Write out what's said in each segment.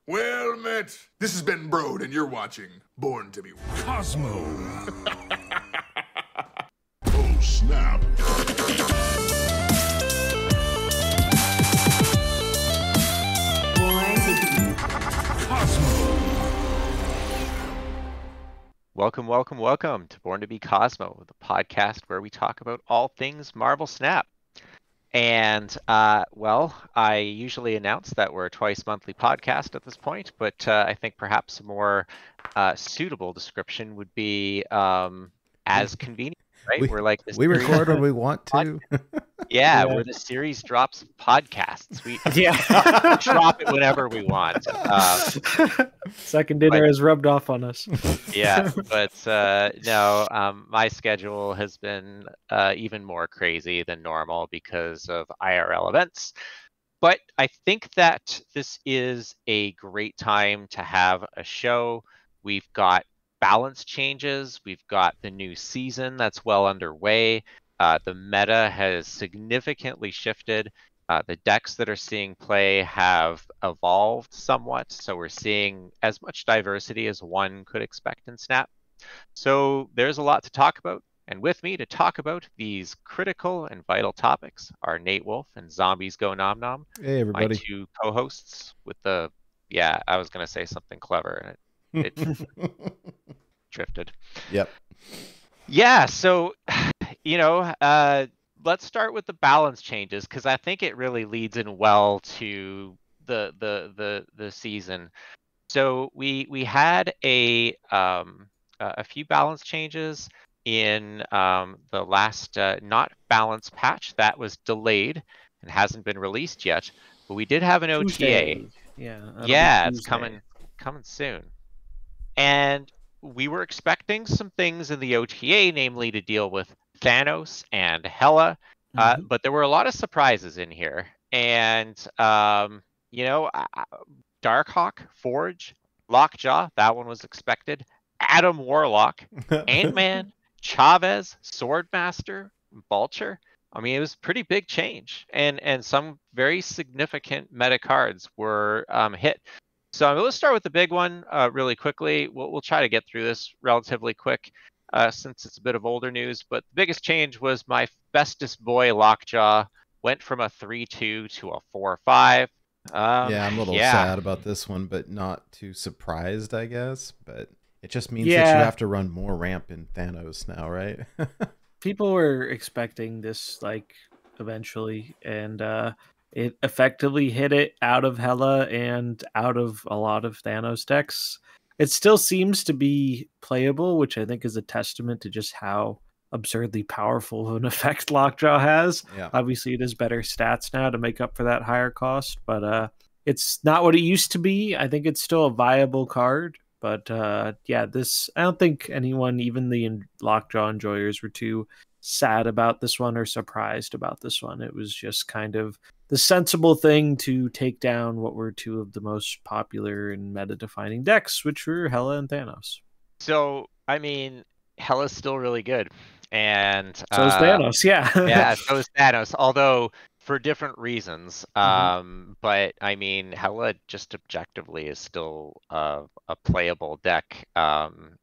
Well met. This has been Brode, and you're watching Born to be Cosmo. Oh, snap. Cosmo. Welcome to Born to be Cosmo, the podcast where we talk about all things Marvel Snap. And, I usually announce that we're a twice monthly podcast at this point, but I think perhaps a more suitable description would be as convenient, right? We record when we want to. Yeah, we're the series drops podcasts. We drop it whenever we want. Second dinner has rubbed off on us. Yeah, but no, my schedule has been even more crazy than normal because of IRL events. But I think that this is a great time to have a show. We've got balance changes. We've got the new season that's well underway. The meta has significantly shifted. The decks that are seeing play have evolved somewhat, so we're seeing as much diversity as one could expect in Snap. So there's a lot to talk about, and with me to talk about these critical and vital topics are NateWolfe and ZombiesGoNomNom. Hey, everybody. My two co-hosts with the, I was going to say something clever, and it drifted. Yep. Yeah, so, let's start with the balance changes because I think it really leads in well to the season. So we had a few balance changes in the last not balance patch that was delayed and hasn't been released yet, but we did have an OTA. Yeah, It's coming soon, and we were expecting some things in the OTA, namely to deal with Thanos and Hela, but there were a lot of surprises in here. And, Darkhawk, Forge, Lockjaw, that one was expected. Adam Warlock, Ant-Man, Chavez, Swordmaster, Vulture. I mean, it was a pretty big change. And some very significant meta cards were hit. So let's start with the big one really quickly. We'll try to get through this relatively quick since it's a bit of older news. But the biggest change was my bestest boy Lockjaw went from a 3/2 to a 4/5. I'm a little sad about this one, but not too surprised, I guess. But it just means that you have to run more ramp in Thanos now, right? People were expecting this, eventually, and it effectively hit it out of Hela and out of a lot of Thanos decks. It still seems to be playable, which I think is a testament to just how absurdly powerful of an effect Lockjaw has. Yeah. Obviously, it has better stats now to make up for that higher cost, but it's not what it used to be. I think it's still a viable card, but I don't think anyone, even the Lockjaw enjoyers, were too sad about this one or surprised about this one. It was just kind of the sensible thing to take down what were two of the most popular and meta-defining decks, which were Hela and Thanos. So, I mean, Hela's still really good. And so is Thanos, yeah. Yeah, so is Thanos, although for different reasons. But, I mean, Hela just objectively is still a playable deck.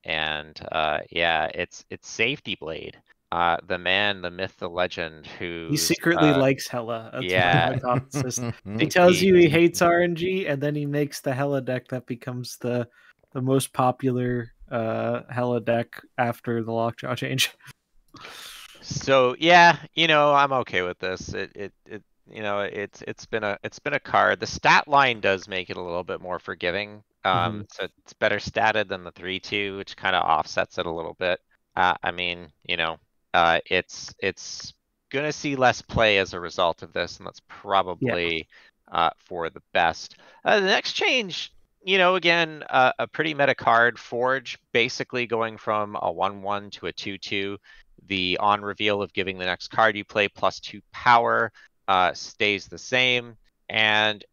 It's Safety Blade. The man, the myth, the legend, who he secretly likes Hela. That's my hypothesis. He tells you he hates RNG, and then he makes the Hela deck that becomes the most popular Hela deck after the Lockjaw change. So I'm okay with this. It's been a card. The stat line does make it a little bit more forgiving. So it's better statted than the 3/2, which kind of offsets it a little bit. It's gonna see less play as a result of this, and that's probably for the best. The next change, again, a pretty meta card. Forge basically going from a 1/1 to a 2/2. The on reveal of giving the next card you play +2 power stays the same. And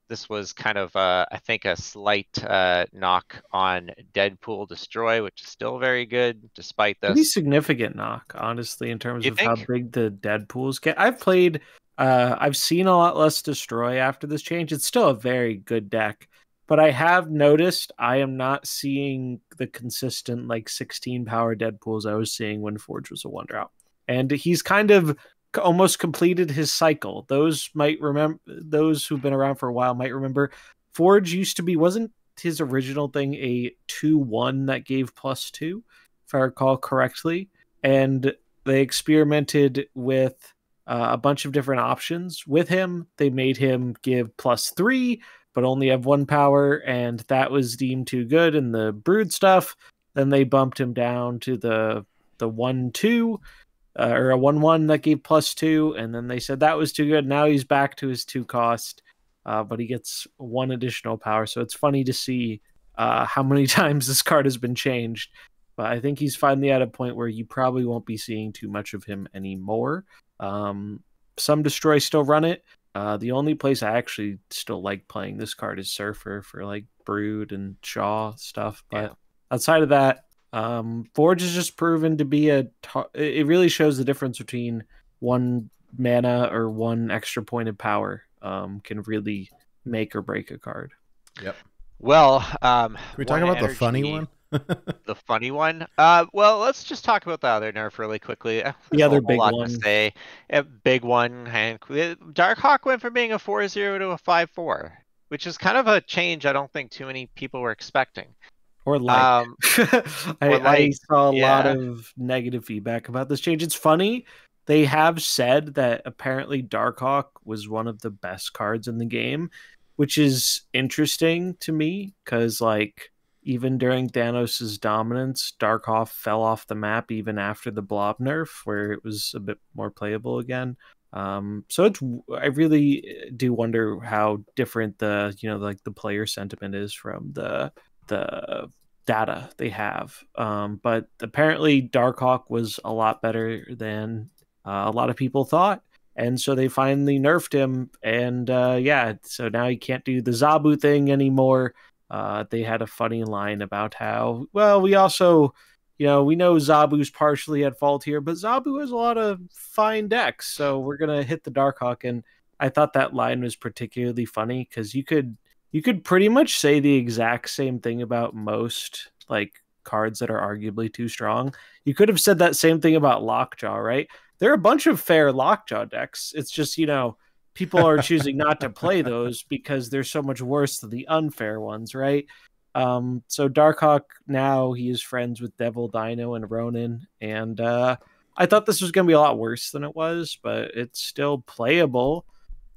this was kind of I think a slight knock on Deadpool Destroy, which is still very good despite this. Pretty significant knock, honestly, in terms of how big the Deadpools get. I've played I've seen a lot less destroy after this change. It's still a very good deck, but I have noticed I am not seeing the consistent like 16 power Deadpools I was seeing when Forge was a one drop. And he's kind of almost completed his cycle. Those who've been around for a while might remember Forge used to be, wasn't his original thing a 2/1 that gave +2, if I recall correctly? And they experimented with a bunch of different options with him. They made him give +3, but only have 1 power, and that was deemed too good in the Brood stuff. Then they bumped him down to the 1/2, or a 1/1 that gave +2, and then they said that was too good. Now he's back to his 2 cost, but he gets 1 additional power. So it's funny to see how many times this card has been changed. But I think he's finally at a point where you probably won't be seeing too much of him anymore. Some Destroy still run it. The only place I actually still like playing this card is Surfer for like Brood and Shaw stuff. But outside of that, Forge has just proven to be it really shows the difference between 1 mana or 1 extra point of power can really make or break a card. Yep. Well, can we talk about the funny one? The funny one? Well, let's just talk about the other nerf really quickly. The other big one. To say. A big one. Darkhawk went from being a 4/0 to a 5/4, which is kind of a change I don't think too many people were expecting. Or like. I saw a lot of negative feedback about this change. It's funny. They have said that apparently Darkhawk was one of the best cards in the game, which is interesting to me because, like, even during Thanos' dominance, Darkhawk fell off the map even after the blob nerf, where it was a bit more playable again. So I really do wonder how different the player sentiment is from the data they have. But apparently Darkhawk was a lot better than a lot of people thought. And so they finally nerfed him. And so now he can't do the Zabu thing anymore. They had a funny line about how, well, we also, we know Zabu's partially at fault here, but Zabu has a lot of fine decks. So we're going to hit the Darkhawk. And I thought that line was particularly funny because you could pretty much say the exact same thing about most like cards that are arguably too strong. You could have said that same thing about Lockjaw, right? There are a bunch of fair Lockjaw decks. It's just, people are choosing not to play those because they're so much worse than the unfair ones, right? So Darkhawk, now he is friends with Devil, Dino, and Ronin. And I thought this was going to be a lot worse than it was, but it's still playable.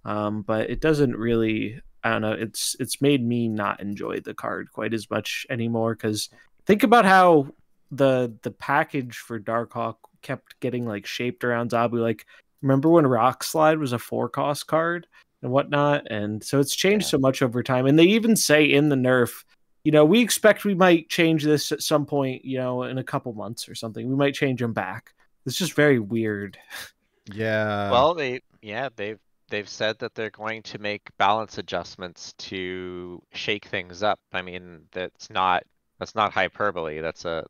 But it doesn't really, I don't know, it's made me not enjoy the card quite as much anymore, because think about how the package for Darkhawk kept getting like shaped around Zabu. Like, remember when Rock Slide was a 4-cost card and whatnot? And so it's changed so much over time. And they even say in the nerf, we expect we might change this at some point, in a couple months or something. We might change them back. It's just very weird. Yeah. Well, they've said that they're going to make balance adjustments to shake things up. I mean, that's not hyperbole. That's a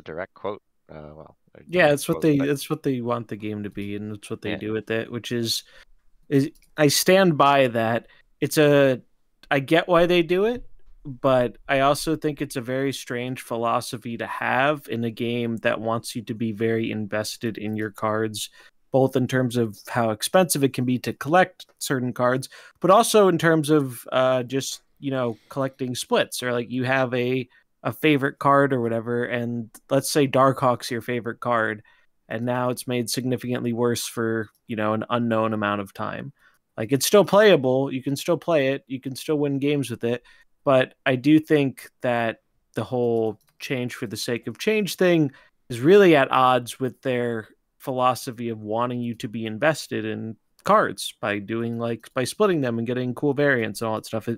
direct quote. That's what they want the game to be, and that's what they do with it. Which is I stand by that. I get why they do it, but I also think it's a very strange philosophy to have in a game that wants you to be very invested in your cards, both in terms of how expensive it can be to collect certain cards, but also in terms of just collecting splits, or like you have a favorite card or whatever, and let's say Darkhawk's your favorite card, and now it's made significantly worse for an unknown amount of time. Like, it's still playable, you can still play it, you can still win games with it, but I do think that the whole change for the sake of change thing is really at odds with their philosophy of wanting you to be invested in cards by splitting them and getting cool variants and all that stuff.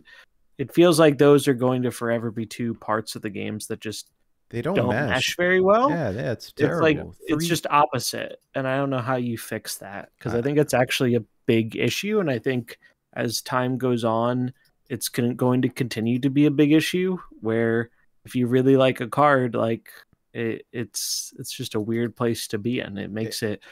It feels like those are going to forever be two parts of the games that just don't mesh very well. Yeah, it's terrible. It's just opposite, and I don't know how you fix that, because I think it's actually a big issue, and I think as time goes on, it's going to continue to be a big issue, where if you really like a card, like it's just a weird place to be in. It makes it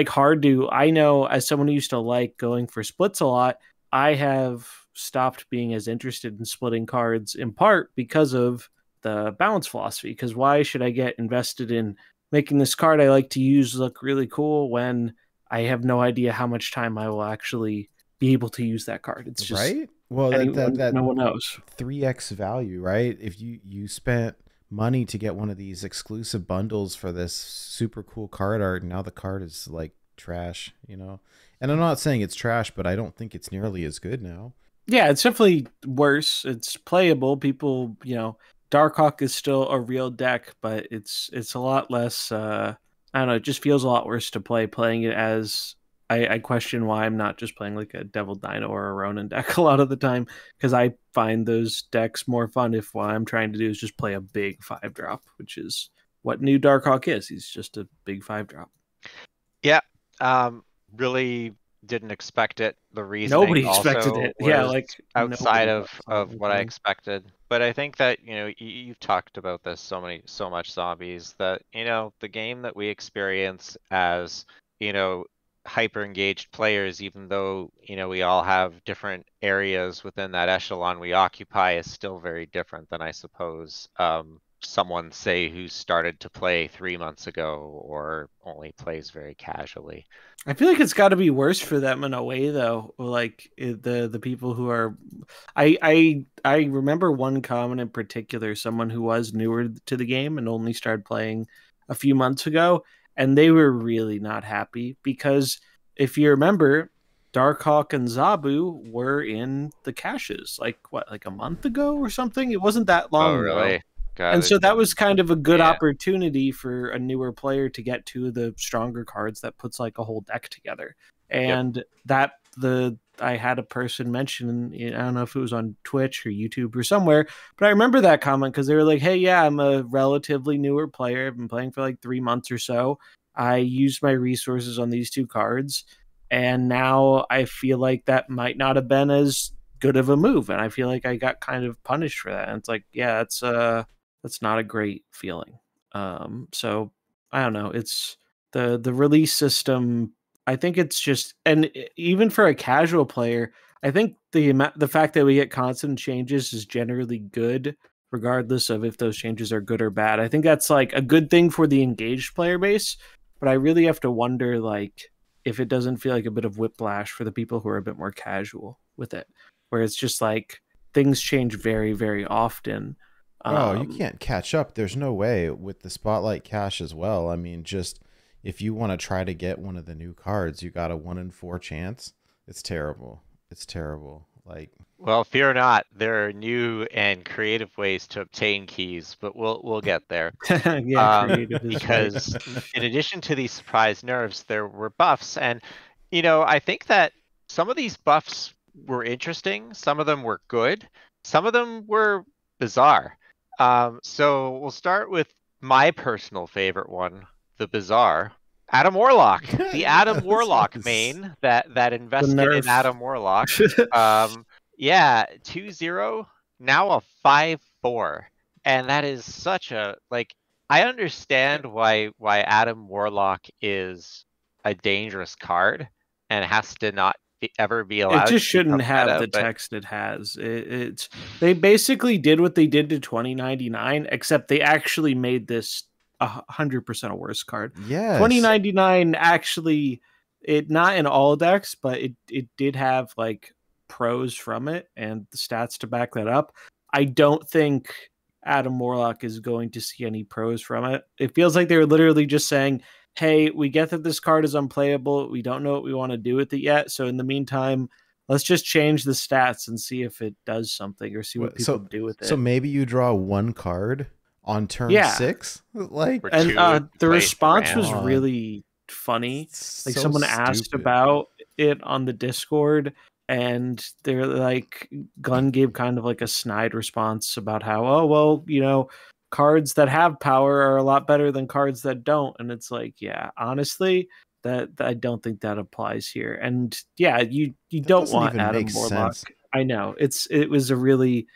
hard to. I know as someone who used to like going for splits a lot, I have stopped being as interested in splitting cards in part because of the balance philosophy. Because why should I get invested in making this card I like to use look really cool when I have no idea how much time I will actually be able to use that card? It's just right. Well, that no one knows. 3x value, right? If you spent money to get one of these exclusive bundles for this super cool card art, and now the card is like trash, you know. And I'm not saying it's trash, but I don't think it's nearly as good now. Yeah, it's definitely worse. It's playable. People, you know, Darkhawk is still a real deck, but it's a lot less. I don't know. It just feels a lot worse to playing it as. I question why I'm not just playing like a Devil Dino or a Ronin deck a lot of the time, because I find those decks more fun if what I'm trying to do is just play a big 5-drop, which is what new Darkhawk is. He's just a big 5-drop. Yeah, really didn't expect it. The reasoning nobody expected it. Yeah, like outside of what I expected. But I think that, you know, you've talked about this so much, Zombies, that, you know, the game that we experience as, you know, hyper engaged players, even though, you know, we all have different areas within that echelon we occupy, is still very different than, I suppose, someone, say, who started to play 3 months ago or only plays very casually. I feel like it's got to be worse for them in a way, though. Like the people who are, I remember one comment in particular, someone who was newer to the game and only started playing a few months ago, and they were really not happy because if you remember, Darkhawk and Zabu were in the caches like a month ago or something. It wasn't that long ago. And so that was kind of a good opportunity for a newer player to get to the stronger cards that puts like a whole deck together. And I had a person mention, I don't know if it was on Twitch or YouTube or somewhere, but I remember that comment because they were like, hey, yeah, I'm a relatively newer player. I've been playing for like 3 months or so. I used my resources on these 2 cards, and now I feel like that might not have been as good of a move. And I feel like I got kind of punished for that. And it's like, yeah, that's not a great feeling. So I don't know. It's the release system. I think it's just, and even for a casual player, I think the fact that we get constant changes is generally good, regardless of if those changes are good or bad. I think that's like a good thing for the engaged player base, but I really have to wonder like if it doesn't feel like a bit of whiplash for the people who are a bit more casual with it, where it's just like things change very, very often. Oh, you can't catch up. There's no way with the Spotlight cache as well. I mean, just if you want to try to get one of the new cards, you got a 1 in 4 chance. It's terrible. It's terrible. Like, well, fear not. There are new and creative ways to obtain keys, but we'll get there. Because in addition to these surprise nerfs, there were buffs, and you know, I think that some of these buffs were interesting. Some of them were good. Some of them were bizarre. So we'll start with my personal favorite one, the bizarre. Adam Warlock, the Adam Warlock main that invested in Adam Warlock. Yeah, 2-0, now a 5-4. And that is such a, like, I understand why Adam Warlock is a dangerous card and has to not ever be allowed. It just shouldn't have the text it has. They basically did what they did to 2099, except they actually made this 100% a worse card. Yeah, 2099 actually, it not in all decks, but it did have like pros from it and the stats to back that up. I don't think Adam Warlock is going to see any pros from it. It feels like they're literally just saying, hey, we get that this card is unplayable. We don't know what we want to do with it yet. So in the meantime, let's just change the stats and see if it does something or see what people do with it. So maybe you draw 1 card on turn 6, like, and the response was really funny. Like someone asked about it on the Discord, and they're like, Gunn gave kind of like a snide response about how, oh well, you know, cards that have power are a lot better than cards that don't. And it's like, yeah, honestly, that I don't think that applies here. And yeah, you don't want Adam Warlock. I know it was a really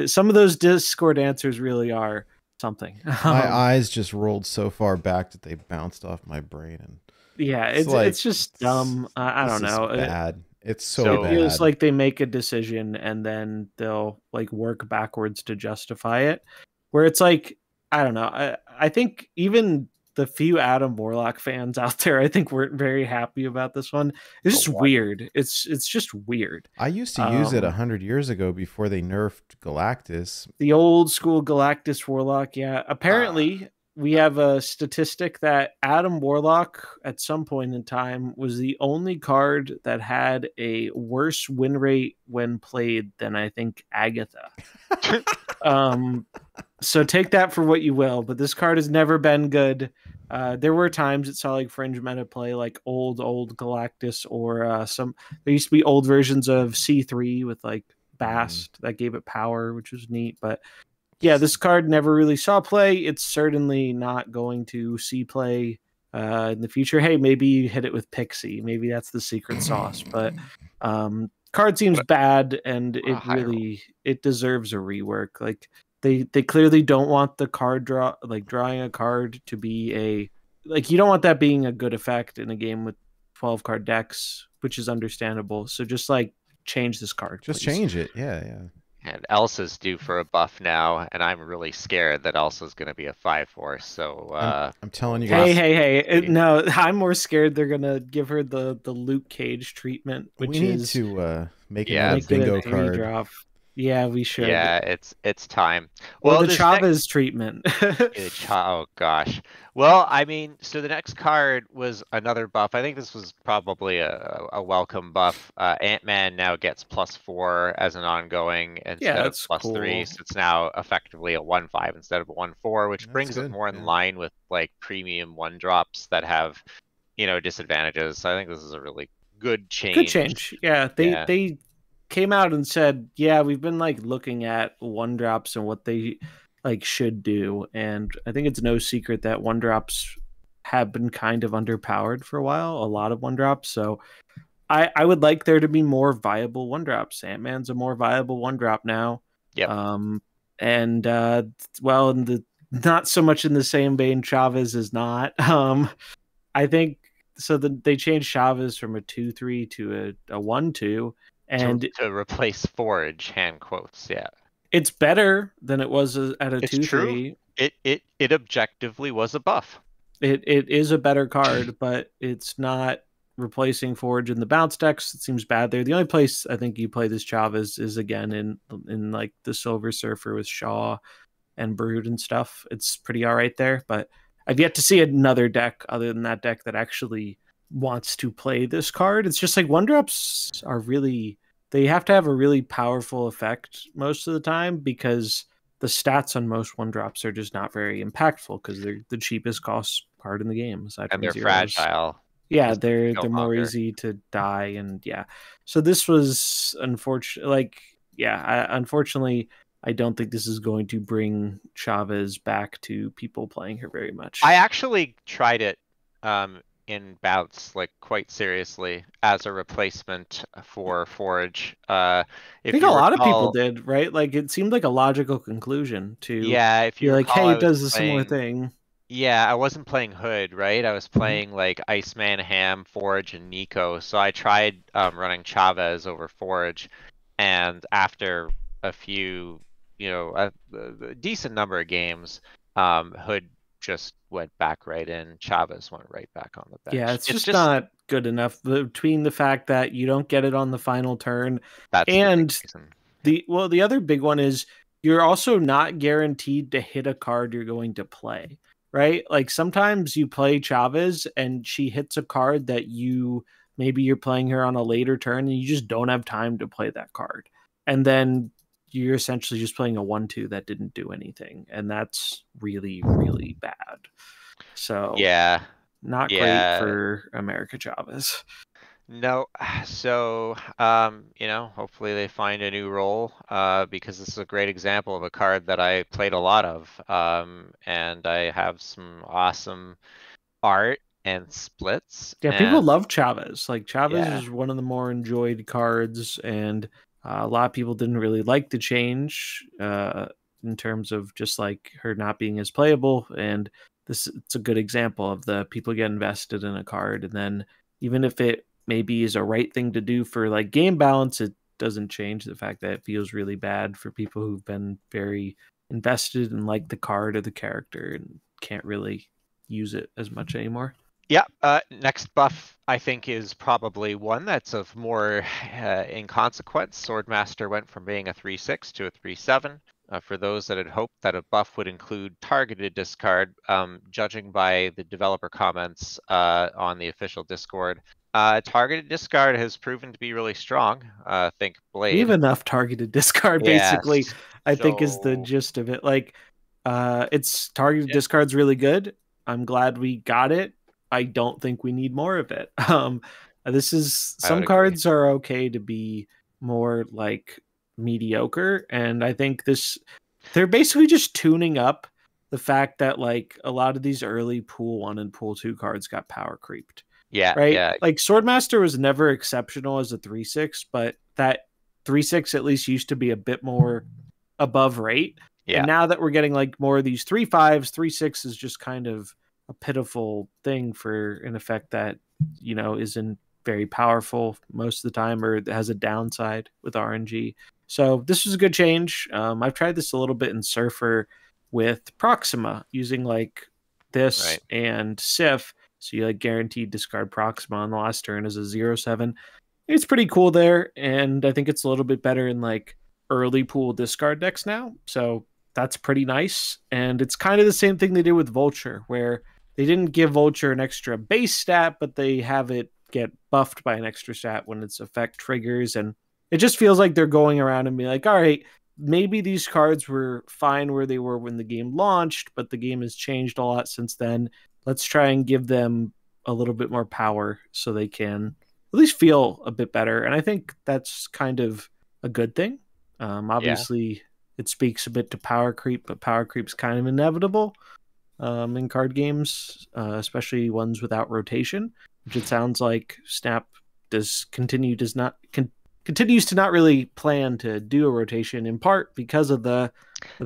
some of those Discord answers really are something. My eyes just rolled so far back that they bounced off my brain, and Yeah, it's just dumb. I don't know. Bad. It's so So- bad. It feels like they make a decision and then they'll like work backwards to justify it. Where it's like, I don't know. I think even the few Adam Warlock fans out there, I think weren't very happy about this one. It's just weird. It's just weird. I used to use it 100 years ago before they nerfed Galactus. The old school Galactus Warlock, yeah. Apparently, we have a statistic that Adam Warlock at some point in time was the only card that had a worse win rate when played than I think Agatha. So take that for what you will, but this card has never been good. There were times it saw like fringe meta play like old Galactus or there used to be old versions of C3 with like Bast that gave it power, which was neat, but yeah, this card never really saw play. It's certainly not going to see play in the future. Hey, maybe you hit it with Pixie. Maybe that's the secret sauce. But card seems bad, and it deserves a rework. Like they clearly don't want the card drawing a card to be you don't want that being a good effect in a game with 12 card decks, which is understandable. So just like change this card. Just please. change it. Yeah. And Elsa's due for a buff now, and I'm really scared that Elsa's going to be a 5/4. So I'm telling you guys. Hey! No, I'm more scared they're gonna give her the Luke Cage treatment, which we need to make Yeah, another bingo card. Drop. Yeah, we should. yeah, it's time. Well, the this Chavez treatment. Oh gosh. Well, I mean, so the next card was another buff. I think this was probably a welcome buff. Ant-Man now gets +4 as an ongoing instead of that's +3. cool. So it's now effectively a 1/5 instead of a 1/4, which That's brings good, it more in yeah. line with like premium 1-drops that have, disadvantages. So I think this is a really good change. Good change. Yeah, they came out and said, yeah, we've been like looking at 1-drops and what they like should do, and I think it's no secret that 1-drops have been kind of underpowered for a while. A lot of 1-drops, so I would like there to be more viable 1-drops. Ant-Man's a more viable 1-drop now. Yep. And well, in the not so much in the same vein, Chavez is not. I think so. They changed Chavez from a 2/3 to a 1/2. And to replace Forage, hand quotes, yeah. It's better than it was at a 2/3. It objectively was a buff. It is a better card, but it's not replacing Forge in the bounce decks. It seems bad there. The only place I think you play this Chavez is again in like the Silver Surfer with Shaw and Brood and stuff. It's pretty all right there, but I've yet to see another deck other than that deck that actually wants to play this card. It's just like 1-drops are really, they have to have a really powerful effect most of the time because the stats on most 1-drops are just not very impactful because they're the cheapest cost card in the game aside And from they're zeros. fragile. Yeah, because they're no more longer. easy to die, and yeah. So this was unfortunate. Unfortunately, I don't think this is going to bring Chavez back to people playing her very much. I actually tried it in bouts, like quite seriously, as a replacement for Forage. I think a lot of people did, right? Like it seemed like a logical conclusion to if you be like, recall, hey, I it does a was similar playing- thing. Yeah, I wasn't playing Hood, right? I was playing like Iceman, Ham, Forage, and Nico. So I tried running Chavez over Forage, and after a few, a decent number of games, Hood just went back right in. Chavez went right back on the bench. Yeah, it's just not good enough between the fact that you don't get it on the final turn. That's and the big reason. the other big one is you're also not guaranteed to hit a card you're going to play. Right? Like sometimes you play Chavez and she hits a card that maybe you're playing her on a later turn and you just don't have time to play that card. And then you're essentially just playing a 1/2 that didn't do anything. And that's really, really bad. So not great for America Chavez. No, so hopefully they find a new role because this is a great example of a card that I played a lot of, and I have some awesome art and splits. Yeah, people love Chavez. Like Chavez is one of the more enjoyed cards, and a lot of people didn't really like the change in terms of just like her not being as playable. And it's a good example of the people get invested in a card, and then even if it maybe is a right thing to do for like game balance, it doesn't change the fact that it feels really bad for people who've been very invested in like the card or the character and can't really use it as much anymore. Yeah, next buff I think is probably one that's of more inconsequence. Swordmaster went from being a 3/6 to a 3/7. For those that had hoped that a buff would include targeted discard, judging by the developer comments on the official Discord, targeted discard has proven to be really strong. Think Blade. We have enough targeted discard, basically. Yes, I think is the so- gist of it. Like, it's targeted discard's really good. I'm glad we got it. I don't think we need more of it. This is some cards are okay to be more like mediocre, and I think they're basically just tuning up the fact that like a lot of these early pool 1 and pool 2 cards got power creeped. Yeah, right. Yeah. Like Swordmaster was never exceptional as a 3/6, but that 3/6 at least used to be a bit more above rate. Yeah. And now that we're getting like more of these 3/5s, 3/6 is just kind of a pitiful thing for an effect that, you know, isn't very powerful most of the time or has a downside with RNG. So this was a good change. I've tried this a little bit in Surfer with Proxima using like this and Sif. So you like guaranteed discard Proxima on the last turn as a 0/7. It's pretty cool there. And I think it's a little bit better in like early pool discard decks now. So that's pretty nice. And it's kind of the same thing they did with Vulture, where they didn't give Vulture an extra base stat, but they have it get buffed by an extra stat when its effect triggers. And it just feels like they're going around and be like, all right, maybe these cards were fine where they were when the game launched, but the game has changed a lot since then. Let's try and give them a little bit more power so they can at least feel a bit better. And I think that's kind of a good thing. Obviously, it speaks a bit to power creep, but power creep's kind of inevitable in card games, especially ones without rotation, which it sounds like Snap continues to not really plan to do a rotation, in part because of the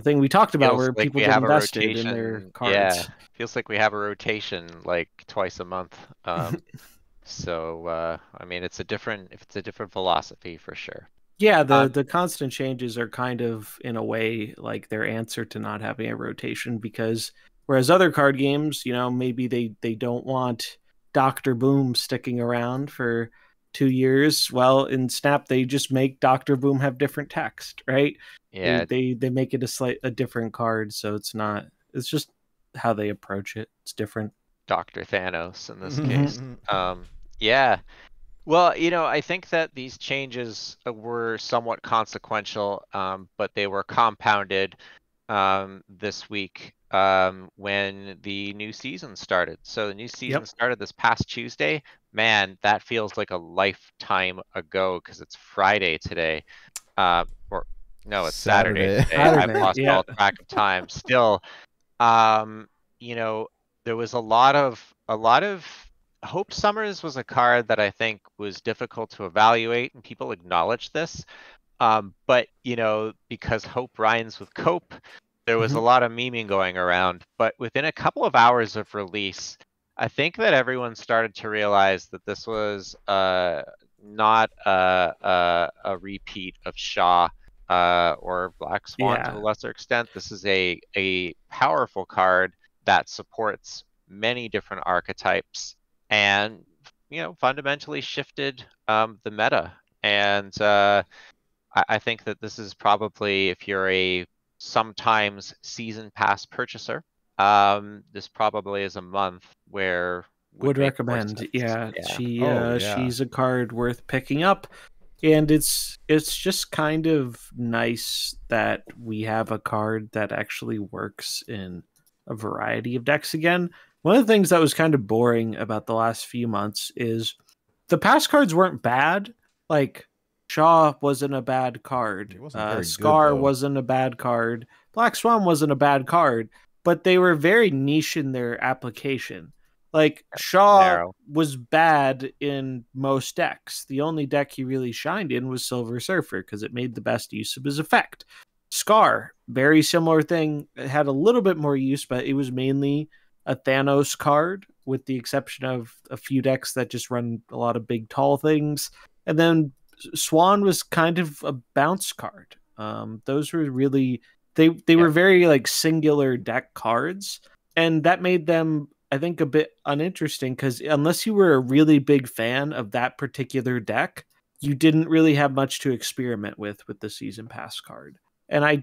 thing we talked about, where people get invested in their cards. Yeah, feels like we have a rotation like twice a month. So I mean, it's a different philosophy for sure. Yeah, the constant changes are kind of, in a way, like their answer to not having a rotation, because whereas other card games, you know, maybe they don't want Dr. Boom sticking around for 2 years. Well, in Snap, they just make Dr. Boom have different text, right? Yeah. They make it a different card, so it's just how they approach it. It's different. Dr. Thanos in this case. Yeah. Well, you know, I think that these changes were somewhat consequential, but they were compounded this week when the new season started. So the new season started this past Tuesday. Man, that feels like a lifetime ago because it's Friday today. Or no, it's Saturday today. I've lost all track of time. Still, you know, there was a lot of Hope Summers was a card that I think was difficult to evaluate, and people acknowledge this. But, you know, because Hope rhymes with Cope, there was a lot of memeing going around. But within a couple of hours of release, I think that everyone started to realize that this was not a repeat of Shaw or Black Swan to a lesser extent. This is a powerful card that supports many different archetypes and, you know, fundamentally shifted the meta. And I think that this is probably, if you're a sometimes season pass purchaser, this probably is a month where would recommend. She's a card worth picking up. And it's just kind of nice that we have a card that actually works in a variety of decks again. One of the things that was kind of boring about the last few months is the past cards weren't bad. Like, Shaw wasn't a bad card. Scar wasn't a bad card. Black Swan wasn't a bad card. But they were very niche in their application. Like, Shaw was bad in most decks. The only deck he really shined in was Silver Surfer, because it made the best use of his effect. Scar, very similar thing. It had a little bit more use, but it was mainly a Thanos card, with the exception of a few decks that just run a lot of big, tall things. And then Swan was kind of a bounce card. Those were really they were very like singular deck cards, and that made them, I think, a bit uninteresting because unless you were a really big fan of that particular deck, you didn't really have much to experiment with the season pass card. And I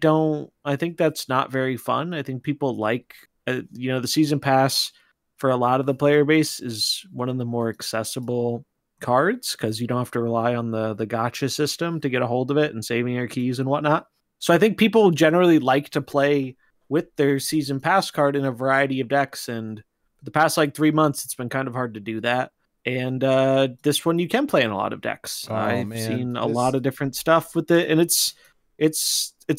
think that's not very fun. I think people like, the season pass for a lot of the player base is one of the more accessible cards because you don't have to rely on the gacha system to get a hold of it and saving your keys and whatnot. So I think people generally like to play with their season pass card in a variety of decks, and for the past like 3 months it's been kind of hard to do that. And this one you can play in a lot of decks. I've seen a lot of different stuff with it, and it's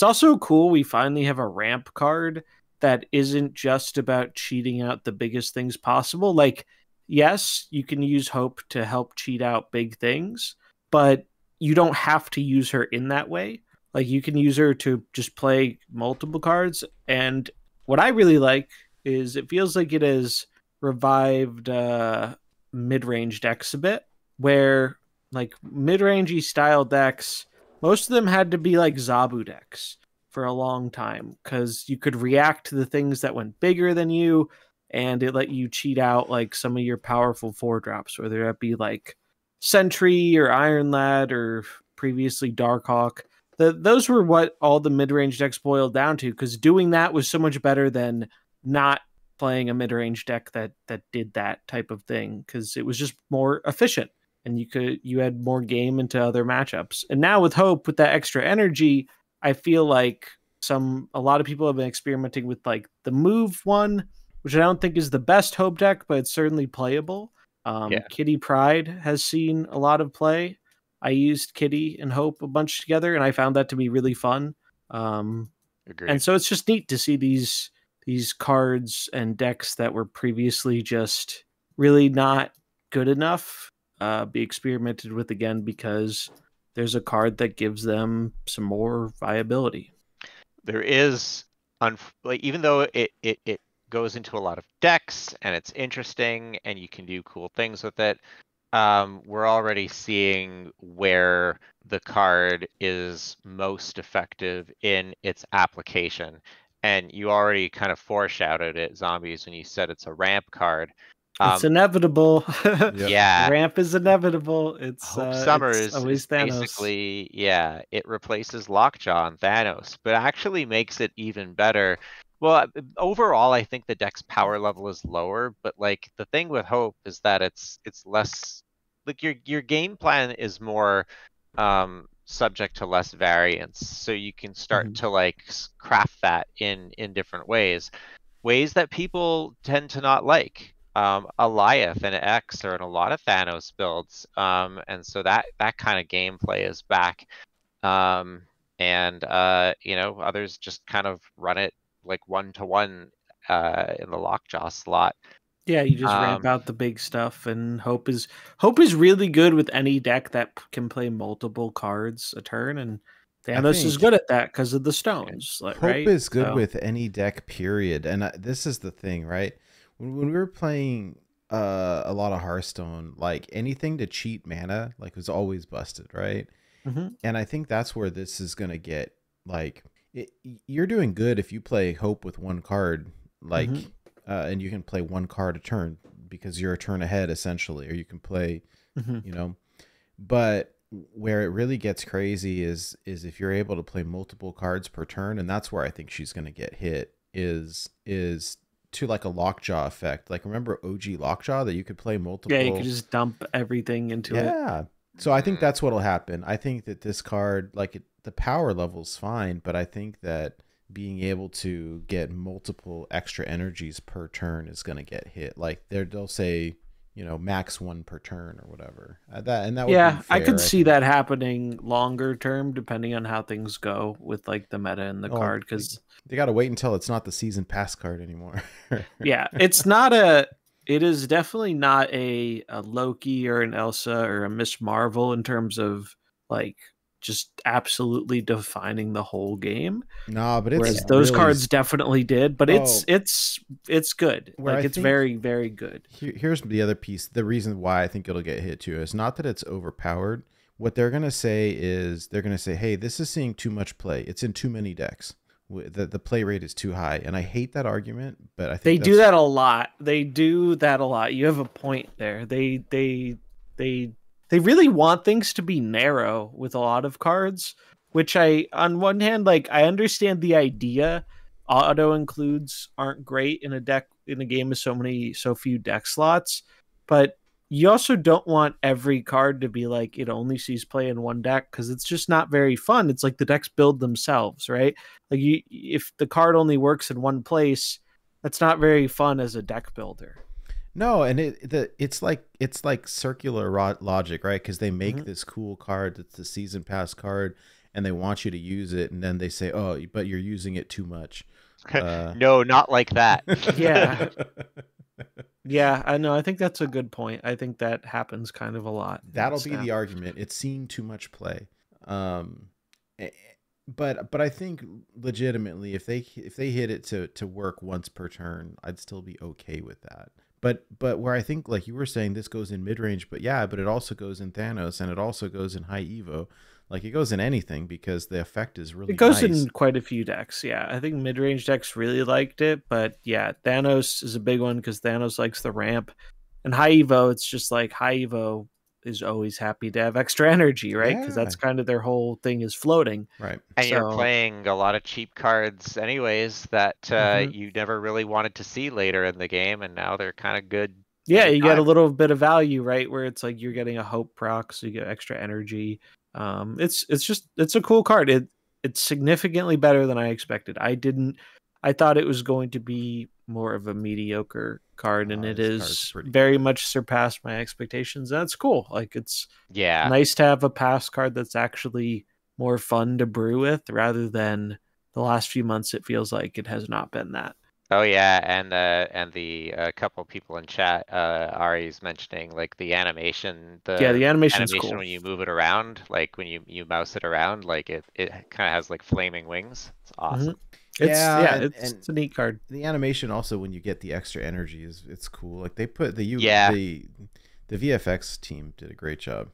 also cool we finally have a ramp card that isn't just about cheating out the biggest things possible. Like, yes, you can use Hope to help cheat out big things, but you don't have to use her in that way. Like, you can use her to just play multiple cards. And what I really like is it feels like it has revived mid-range decks a bit, where like mid-rangey style decks, most of them had to be like Zabu decks for a long time because you could react to the things that went bigger than you, and it let you cheat out like some of your powerful 4-drops, whether that be like Sentry or Iron Lad or previously Darkhawk. Those were what all the mid-range decks boiled down to, because doing that was so much better than not playing a mid-range deck that did that type of thing, because it was just more efficient and you had more game into other matchups. And now with Hope, with that extra energy, I feel like a lot of people have been experimenting with like the move one, which I don't think is the best Hope deck, but it's certainly playable. Kitty Pride has seen a lot of play. I used Kitty and Hope a bunch together, and I found that to be really fun. Agreed. And so it's just neat to see these cards and decks that were previously just really not good enough be experimented with again, because there's a card that gives them some more viability. There is, even though it goes into a lot of decks and it's interesting and you can do cool things with it, we're already seeing where the card is most effective in its application. And you already kind of foreshadowed it, Zombies, when you said it's a ramp card. It's inevitable. Yeah. Ramp is inevitable. It's Hope Summer it's always is Thanos. basically, it replaces Lockjaw and Thanos, but actually makes it even better. Well, overall, I think the deck's power level is lower, but like the thing with Hope is that it's less, like your game plan is more subject to less variance, so you can start to like craft that in different ways that people tend to not like. Alioth and X are in a lot of Thanos builds, and so that kind of gameplay is back. Others just kind of run it like 1-to-1 in the Lockjaw slot. Yeah, you just ramp out the big stuff, and Hope is really good with any deck that can play multiple cards a turn, and Thanos is good at that because of the stones. Hope right? is good with any deck, period. And this is the thing, right? When we were playing a lot of Hearthstone, like anything to cheat mana, like was always busted, right? And I think that's where this is gonna get like you're doing good if you play Hope with one card, like, and you can play one card a turn because you're a turn ahead essentially, or you can play, But where it really gets crazy is if you're able to play multiple cards per turn, and that's where I think she's gonna get hit is to like a Lockjaw effect. Like, remember OG Lockjaw that you could play multiple? Yeah, you could just dump everything into it. Yeah. So I think that's what'll happen. I think that this card, like the power level's fine, but I think that being able to get multiple extra energies per turn is going to get hit. Like they'll say, max one per turn or whatever. That would be fair, I could see that happening longer term, depending on how things go with like the meta and the card, because they got to wait until it's not the season pass card anymore. Yeah, it is definitely not a Loki or an Elsa or a Miss Marvel in terms of like just absolutely defining the whole game. No, but it's Whereas those really cards definitely did, but it's good. Where like I it's think- very, very good. Here's the other piece. The reason why I think it'll get hit too is not that it's overpowered. What they're gonna say is they're gonna say, "Hey, this is seeing too much play. It's in too many decks. The play rate is too high." And I hate that argument, but I think They do that a lot. They do that a lot. You have a point there. They really want things to be narrow with a lot of cards, which on one hand, like I understand the idea. Auto includes aren't great in a game with so few deck slots, but you also don't want every card to be like it only sees play in one deck, because it's just not very fun. It's like the decks build themselves, right? Like if the card only works in one place, that's not very fun as a deck builder. No, and it's like circular logic, right? Because they make this cool card that's the season pass card, and they want you to use it, and then they say, "Oh, but you're using it too much." No, not like that. Yeah. Yeah, I know. I think that's a good point. I think that happens kind of a lot. That'll be the argument. It's seeing too much play. But I think legitimately, if they hit it to work once per turn, I'd still be okay with that. But where I think, like you were saying, this goes in mid range, but it also goes in Thanos, and it also goes in high Evo. Like it goes in anything because the effect is really. It goes nice. in quite a few decks. Yeah, I think mid range decks really liked it, but yeah, Thanos is a big one because Thanos likes the ramp, and high Evo. It's just like high Evo is always happy to have extra energy, right? Because that's kind of their whole thing is floating. Right. And you're playing a lot of cheap cards anyways that you never really wanted to see later in the game, and now they're kind of good. Yeah, you get a little bit of value, right? Where it's like you're getting a hope proc, so you get extra energy. It's a cool card. It's significantly better than I expected. I thought it was going to be more of a mediocre card, and it is very much surpassed my expectations. That's cool. Like it's nice to have a pass card that's actually more fun to brew with, rather than the last few months it feels like it has not been that. Oh yeah, and the couple people in chat, Ari's mentioning like the animation. The animation's cool. When you move it around, like when you mouse it around, like it kind of has like flaming wings. It's awesome. It's a neat card. The animation also, when you get the extra energy, it's cool. Like they put the VFX team did a great job.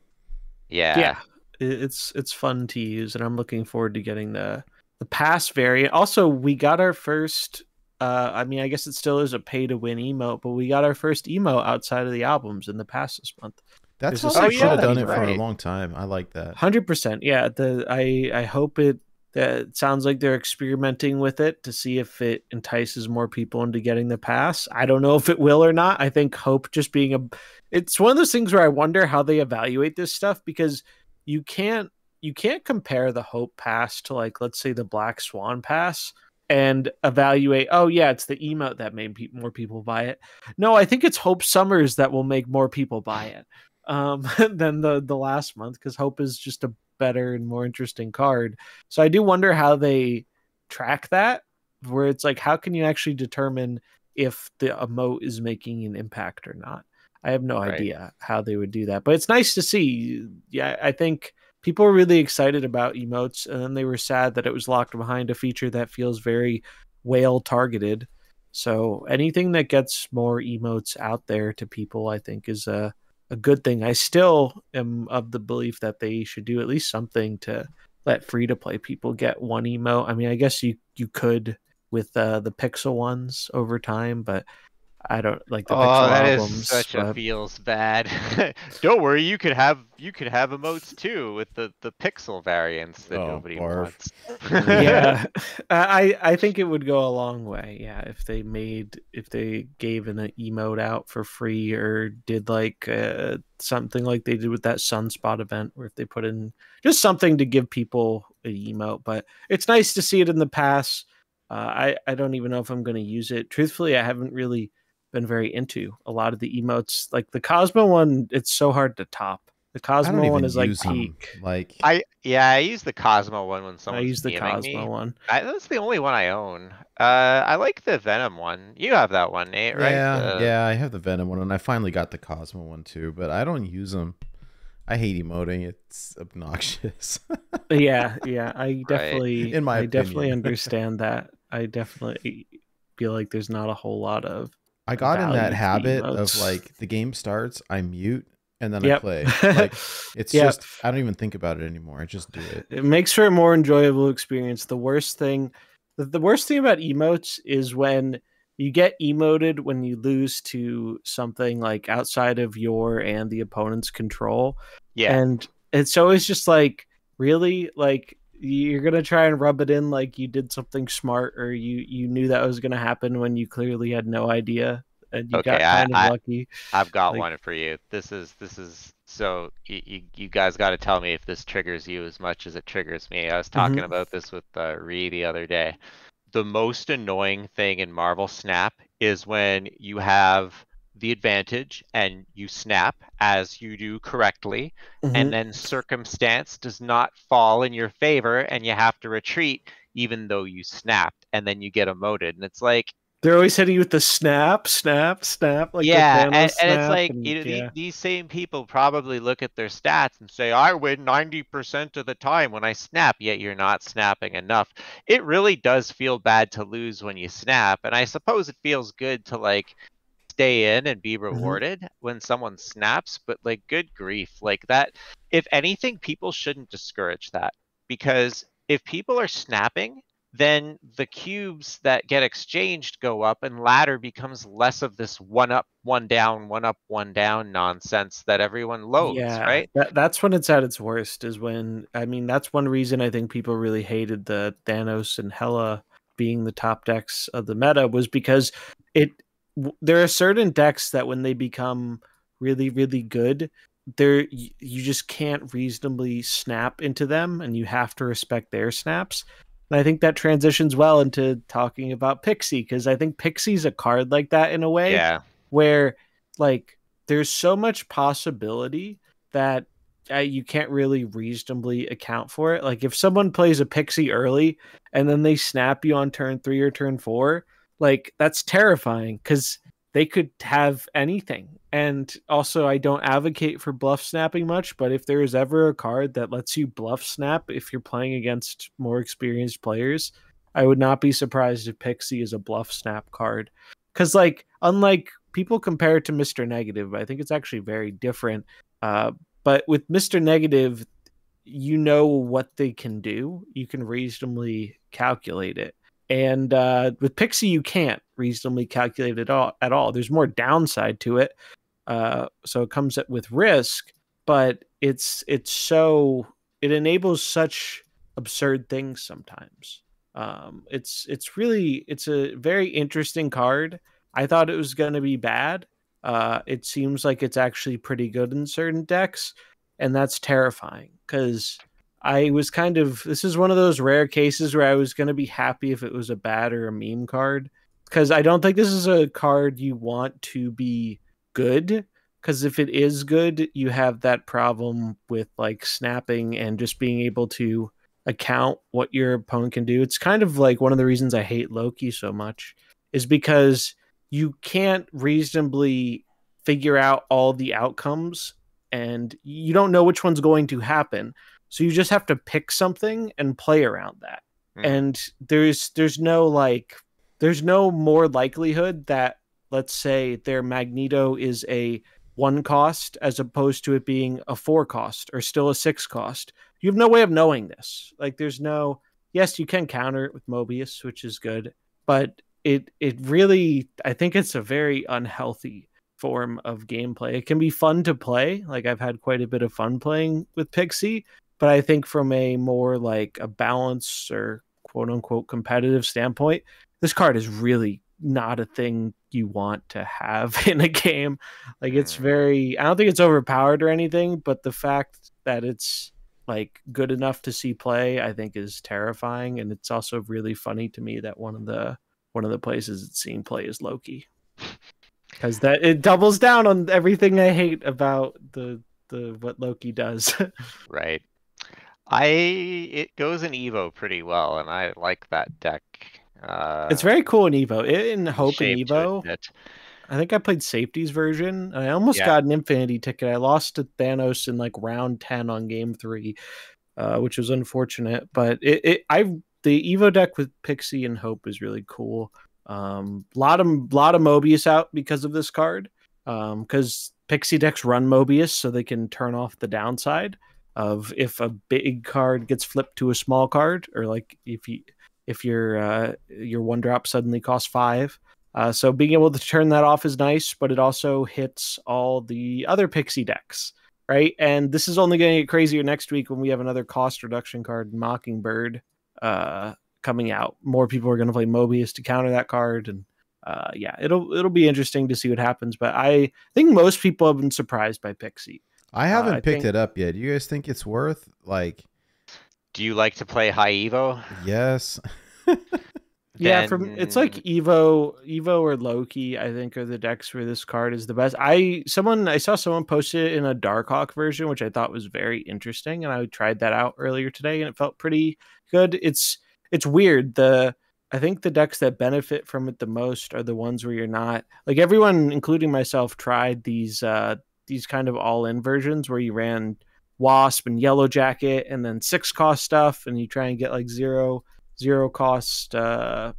Yeah, it's fun to use, and I'm looking forward to getting the pass variant. Also, we got our first. I mean, I guess it still is a pay-to-win emote, but we got our first emote outside of the albums in the past this month. That's how they should have done it for a long time. I like that. 100%. Yeah. I hope it sounds like they're experimenting with it to see if it entices more people into getting the pass. I don't know if it will or not. I think Hope just being it's one of those things where I wonder how they evaluate this stuff, because you can't compare the Hope pass to, like, let's say the Black Swan pass and evaluate, oh yeah, it's the emote that made more people buy it. No, I think it's Hope Summers that will make more people buy it than the last month, because Hope is just a better and more interesting card. So I do wonder how they track that, where it's like, how can you actually determine if the emote is making an impact or not? I have no idea how they would do that, but it's nice to see. Yeah, I think people were really excited about emotes, and then they were sad that it was locked behind a feature that feels very whale targeted. So anything that gets more emotes out there to people, I think, is a good thing. I still am of the belief that they should do at least something to let free-to-play people get one emote. I mean, I guess you could with the Pixel ones over time, but I don't like the Pixel albums. Is such a feels bad. Don't worry, you could have emotes too with the Pixel variants that nobody wants. Yeah, I think it would go a long way. Yeah, if they gave an emote out for free, or did like something like they did with that Sunspot event, where if they put in just something to give people an emote. But it's nice to see it in the past. I don't even know if I'm going to use it. Truthfully, I haven't really been very into a lot of the emotes. Like the Cosmo one, it's so hard to top. The Cosmo one is like peak. Like I use the Cosmo one when someone's I use the Cosmo me. one. That's the only one I own. I like the Venom one. You have that one, Nate, right? Yeah, I have the Venom one, and I finally got the Cosmo one too, but I don't use them. I hate emoting. It's obnoxious. Yeah, I definitely, In my I definitely opinion. understand that. I definitely feel like there's not a whole lot of I got in that value to the habit of emotes. like the game starts, I mute, and then I Yep. play. Like it's Yep. just I don't even think about it anymore. I just do it. It makes for a more enjoyable experience. The worst thing about emotes is when you get emoted when you lose to something like outside of your and the opponent's control. Yeah. And it's always just like, really? Like, you're going to try and rub it in like you did something smart, or you knew that was going to happen when you clearly had no idea and you Okay, got kind of lucky. I've got Like, one for you. This is so you guys got to tell me if this triggers you as much as it triggers me. I was talking Mhm. about this with Ree the other day. The most annoying thing in Marvel Snap is when you have the advantage and you snap as you do correctly, and Mhm. then circumstance does not fall in your favor and you have to retreat even though you snapped, and then you get emoted. And it's like, They're always hitting you with the snap, snap, snap, like the yeah, Thanos and it's snap, like, and yeah. these same people probably look at their stats and say, I win 90% of the time when I snap, yet you're not snapping enough. It really does feel bad to lose when you snap, and I suppose it feels good to like stay in and be rewarded when someone snaps, but like, good grief, like that, if anything, people shouldn't discourage that, because if people are snapping, then the cubes that get exchanged go up, and ladder becomes less of this one up, one down, one up, one down nonsense that everyone loathes, Yeah, right? that's when it's at its worst. Is when, I mean, that's one reason I think people really hated the Thanos and Hela being the top decks of the meta, was because there are certain decks that when they become really really good, you just can't reasonably snap into them, and you have to respect their snaps. And I think that transitions well into talking about Pixie, because I think Pixie's a card like that in a way, Yeah. where like there's so much possibility that you can't really reasonably account for it. Like if someone plays a Pixie early and then they snap you on turn 3 or turn 4, like that's terrifying, because they could have anything. And also, I don't advocate for bluff snapping much, but if there is ever a card that lets you bluff snap if you're playing against more experienced players, I would not be surprised if Pixie is a bluff snap card. Because, like, unlike people compare it to Mr. Negative, I think it's actually very different. But with Mr. Negative, you know what they can do. You can reasonably calculate it. And with Pixie, you can't reasonably calculate it at all. There's more downside to it. So it comes with risk, but it enables such absurd things sometimes. It's a very interesting card. I thought it was going to be bad. It seems like it's actually pretty good in certain decks, and that's terrifying, because this is one of those rare cases where I was going to be happy if it was a bad or a meme card, because I don't think this is a card you want to be good, because if it is good, you have that problem with like snapping and just being able to account what your opponent can do. It's kind of like one of the reasons I hate Loki so much, is because you can't reasonably figure out all the outcomes, and you don't know which one's going to happen. So you just have to pick something and play around that. And there's no more likelihood that, let's say, their Magneto is a 1 cost as opposed to it being a 4 cost or still a 6 cost. You have no way of knowing this. Like, yes, you can counter it with Mobius, which is good, but it really, I think it's a very unhealthy form of gameplay. It can be fun to play. Like, I've had quite a bit of fun playing with Pixie, but I think from a more like a balance or quote unquote competitive standpoint, this card is really not a thing you want to have in a game. Like, it's I don't think it's overpowered or anything, but the fact that it's like good enough to see play, I think, is terrifying. And it's also really funny to me that one of the places it's seen play is Loki, because that it doubles down on everything I hate about the what Loki does. Right. It goes in Evo pretty well, and I like that deck. It's very cool in Evo. In Hope in Shame to Evo, admit. I think I played Safety's version. I almost Yeah. got an Infinity ticket. I lost to Thanos in like round 10 on game 3, which was unfortunate. But the Evo deck with Pixie and Hope is really cool. Lot of Mobius out because of this card. Because Pixie decks run Mobius, so they can turn off the downside of if a big card gets flipped to a small card, or like if your 1-drop suddenly costs 5. So being able to turn that off is nice, but it also hits all the other Pixie decks, right? And this is only going to get crazier next week when we have another cost reduction card, Mockingbird, coming out. More people are going to play Mobius to counter that card, and yeah, it'll be interesting to see what happens. But I think most people have been surprised by Pixie. I haven't picked it up yet. Do you guys think it's worth, like... Do you like to play high Evo? Yes. Yeah, it's like Evo or Loki, I think, are the decks where this card is the best. I saw someone post it in a Darkhawk version, which I thought was very interesting, and I tried that out earlier today, and it felt pretty good. It's weird. I think the decks that benefit from it the most are the ones where you're not, like, everyone, including myself, tried these kind of all-in versions where you ran Wasp and Yellow Jacket and then 6-cost stuff, and you try and get like zero cost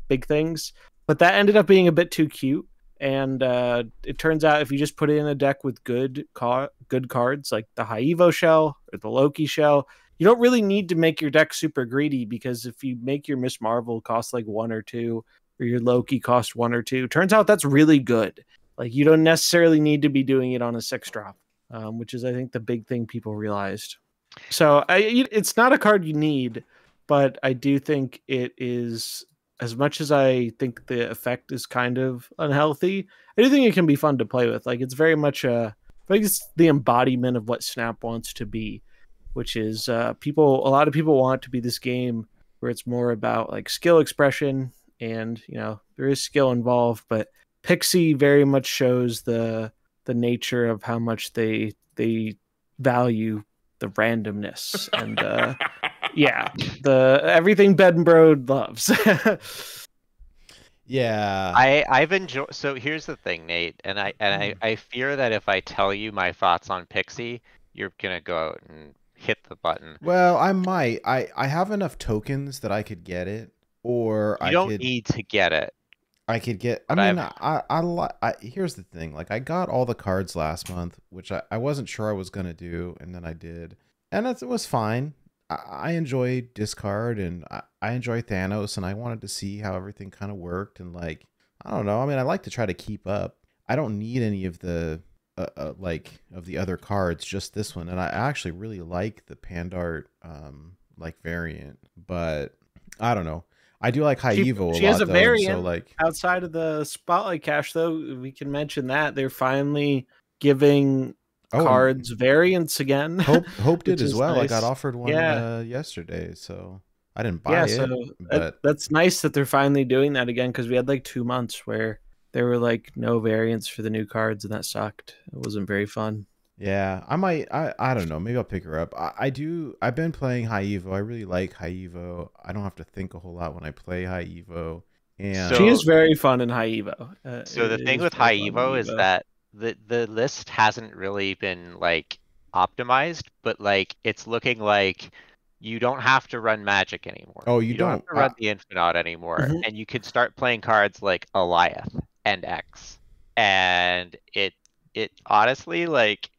big things, but that ended up being a bit too cute. And it turns out if you just put it in a deck with good cards like the High Evo shell or the Loki shell, you don't really need to make your deck super greedy, because if you make your Miss Marvel cost like 1 or 2, or your Loki cost 1 or 2, turns out that's really good. Like, you don't necessarily need to be doing it on a 6-drop, which is, I think, the big thing people realized. So it's not a card you need, but I do think it is, as much as I think the effect is kind of unhealthy, I do think it can be fun to play with. Like, it's very much I think it's the embodiment of what Snap wants to be, which is a lot of people want to be this game where it's more about like skill expression, and there is skill involved, but Pixie very much shows the nature of how much they value the randomness and yeah, the everything Bed and Broad loves. Yeah, I've enjoyed. So here's the thing, Nate, and I fear that if I tell you my thoughts on Pixie, you're gonna go out and hit the button. Well, I might. I have enough tokens that I could get it, or you don't need to get it. I could get. I mean, I here's the thing. Like, I got all the cards last month, which I wasn't sure I was gonna do, and then I did, and it was fine. I enjoy discard, and I enjoy Thanos, and I wanted to see how everything kind of worked, and like, I don't know. I mean, I like to try to keep up. I don't need any of the like of the other cards, just this one, and I actually really like the Pandart like variant, but I don't know. I do like High Evo a lot. She has a variant, so like, outside of the Spotlight Cache, though. We can mention that they're finally giving cards variants again. Hope did as well. Nice. I got offered one yesterday, so I didn't buy it. But that's nice that they're finally doing that again, because we had like 2 months where there were like no variants for the new cards, and that sucked. It wasn't very fun. Yeah, I might. I don't know. Maybe I'll pick her up. I've been playing High Evo. I really like High Evo. I don't have to think a whole lot when I play High Evo. And she is very fun in High Evo. So the thing with High Evo is that the list hasn't really been like optimized, but like it's looking like you don't have to run Magic anymore. Oh, you don't have to run the Infinite anymore, and you can start playing cards like Eliath and X, and it honestly, like,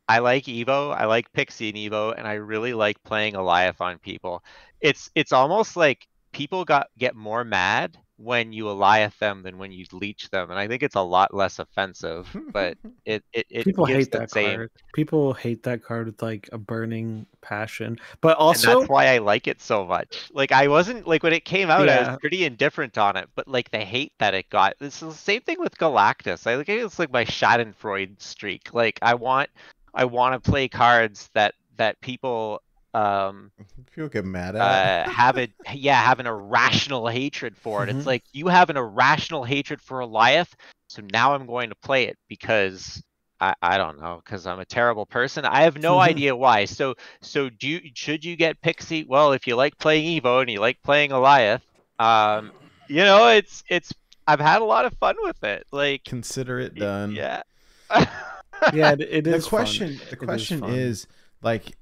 I like Evo, I like Pixie and Evo, and I really like playing Eliath on people. It's almost like people get more mad when you Eliath them than when you leech them, and I think it's a lot less offensive. But it people gives hate that card. People hate that card with like a burning passion. But also, and that's why I like it so much. Like, I wasn't like, when it came out, I was pretty indifferent on it, but like the hate that it got. This is the same thing with Galactus. I think it's like my Schadenfreude streak. Like, I want to play cards that people get mad at have an irrational hatred for it. It's like, you have an irrational hatred for Eliath, so now I'm going to play it because I don't know, because I'm a terrible person. I have no idea why. So should you get Pixie? Well, if you like playing Evo and you like playing Eliath, it's I've had a lot of fun with it. Like, Consider it done. yeah. Yeah, it is The question fun. is, like,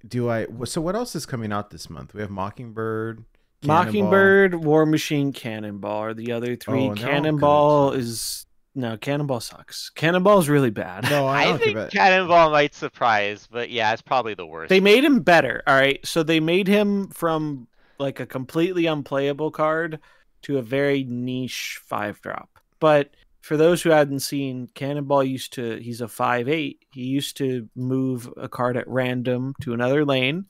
so what else is coming out this month? We have Mockingbird, Mockingbird, War Machine, Cannonball are the other three. Oh, and they're all Cannonball good, Cannonball sucks. Cannonball is really bad. No, I I don't think give a Cannonball might surprise, but yeah, it's probably the worst. They made him better. All right, so they made him from like a completely unplayable card to a very niche 5-drop. But for those who hadn't seen, Cannonball he's a 5/8. He used to move a card at random to another lane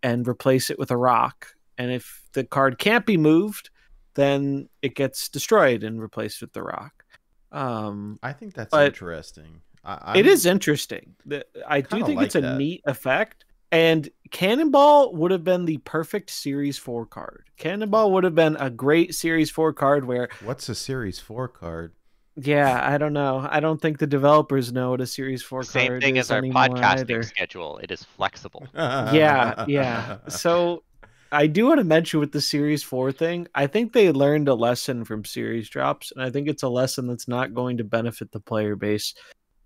and replace it with a rock. And if the card can't be moved, then it gets destroyed and replaced with the rock. I think that's interesting. It is interesting. I do think it's a neat effect. And Cannonball would have been the perfect Series 4 card. Cannonball would have been a great Series 4 card where... What's a Series 4 card? Yeah, I don't know. I don't think the developers know what a Series 4 card is. Same thing as our podcasting schedule. It is flexible. Yeah. So I do want to mention with the Series 4 thing, I think they learned a lesson from Series drops, and I think it's a lesson that's not going to benefit the player base.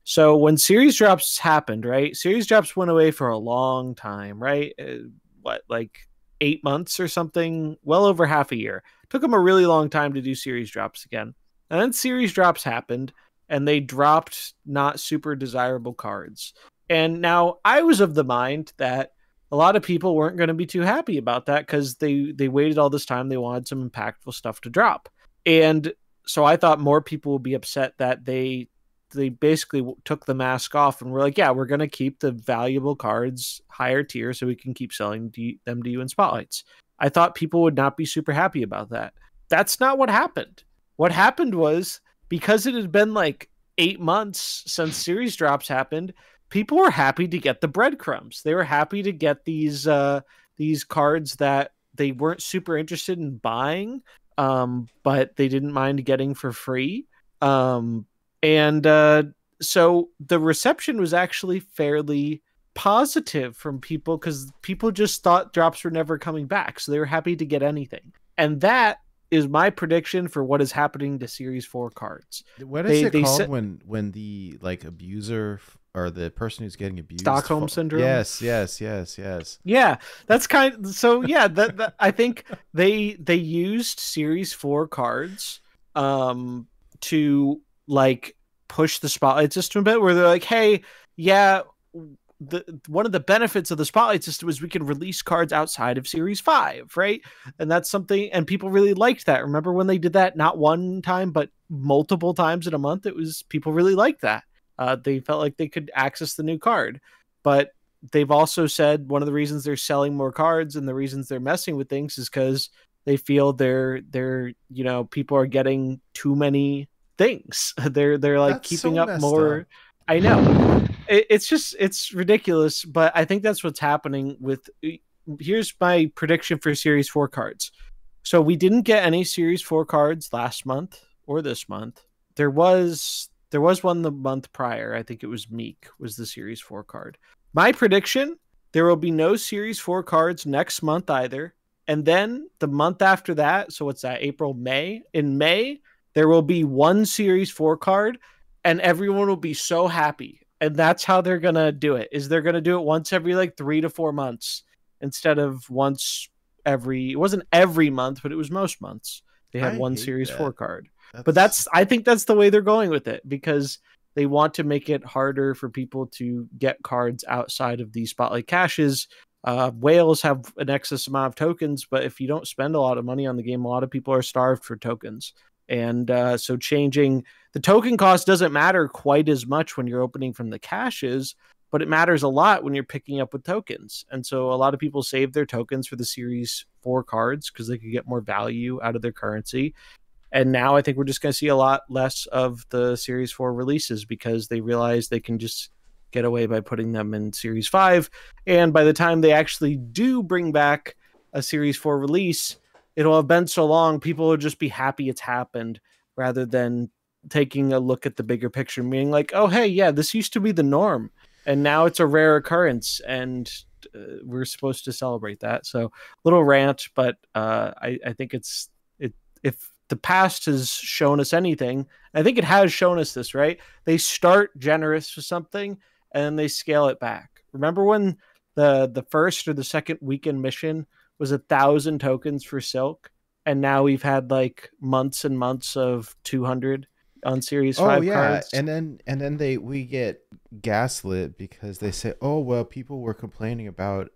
So when Series drops happened, right? Series drops went away for a long time, right? Like 8 months or something? Well over half a year. Took them a really long time to do Series drops again. And then Series drops happened, and they dropped not super desirable cards. And now I was of the mind that a lot of people weren't going to be too happy about that because they waited all this time. They wanted some impactful stuff to drop. And so I thought more people would be upset that they basically took the mask off and were like, yeah, we're going to keep the valuable cards higher tier so we can keep selling them to you in spotlights. I thought people would not be super happy about that. That's not what happened. What happened was, because it had been like 8 months since Series drops happened, people were happy to get the breadcrumbs. They were happy to get these cards that they weren't super interested in buying, but they didn't mind getting for free. So the reception was actually fairly positive from people because people just thought drops were never coming back. So they were happy to get anything. And that is my prediction for what is happening to Series 4 cards. What is it called when the abuser or the person who's getting abused? Stockholm syndrome. Yes. Yeah, that's so. Yeah, that I think they used Series 4 cards to like push the spotlight system a bit, where they're like, hey, yeah. One of the benefits of the spotlight system is we can release cards outside of Series 5, right? And that's something, and people really liked that. Remember when they did that not one time but multiple times in a month? People really liked that. They felt like they could access the new card. But they've also said one of the reasons they're selling more cards and the reasons they're messing with things is because they feel they're people are getting too many things. They're like that's keeping so up more. Up. I know. It's ridiculous, but I think that's what's happening with. Here's my prediction for Series 4 cards. So we didn't get any Series 4 cards last month or this month. There was one the month prior. I think it was Meek was the Series 4 card. My prediction, there will be no Series 4 cards next month either. And then the month after that, so what's that, April, May? In May, there will be one Series 4 card and everyone will be so happy. And that's how they're going to do it, is they're going to do it once every like 3 to 4 months instead of once every, it wasn't every month, but it was most months. They had one Series 4 card. But I think that's the way they're going with it, because they want to make it harder for people to get cards outside of the spotlight caches. Whales have an excess amount of tokens, but if you don't spend a lot of money on the game, a lot of people are starved for tokens. And so changing the token cost doesn't matter quite as much when you're opening from the caches, but it matters a lot when you're picking up with tokens. And so a lot of people save their tokens for the Series 4 cards because they could get more value out of their currency. And now I think we're just going to see a lot less of the Series 4 releases because they realize they can just get away by putting them in Series 5. And by the time they actually do bring back a Series 4 release, it'll have been so long, people will just be happy it's happened rather than taking a look at the bigger picture, meaning like, oh, hey, yeah, this used to be the norm. And now it's a rare occurrence, and we're supposed to celebrate that. So little rant, but I think if the past has shown us anything, I think it has shown us this, right? They start generous with something and then they scale it back. Remember when the first or the second weekend mission was 1,000 tokens for Silk, and now we've had like months and months of 200 on Series 5 cards. And then we get gaslit because they say, oh well, people were complaining about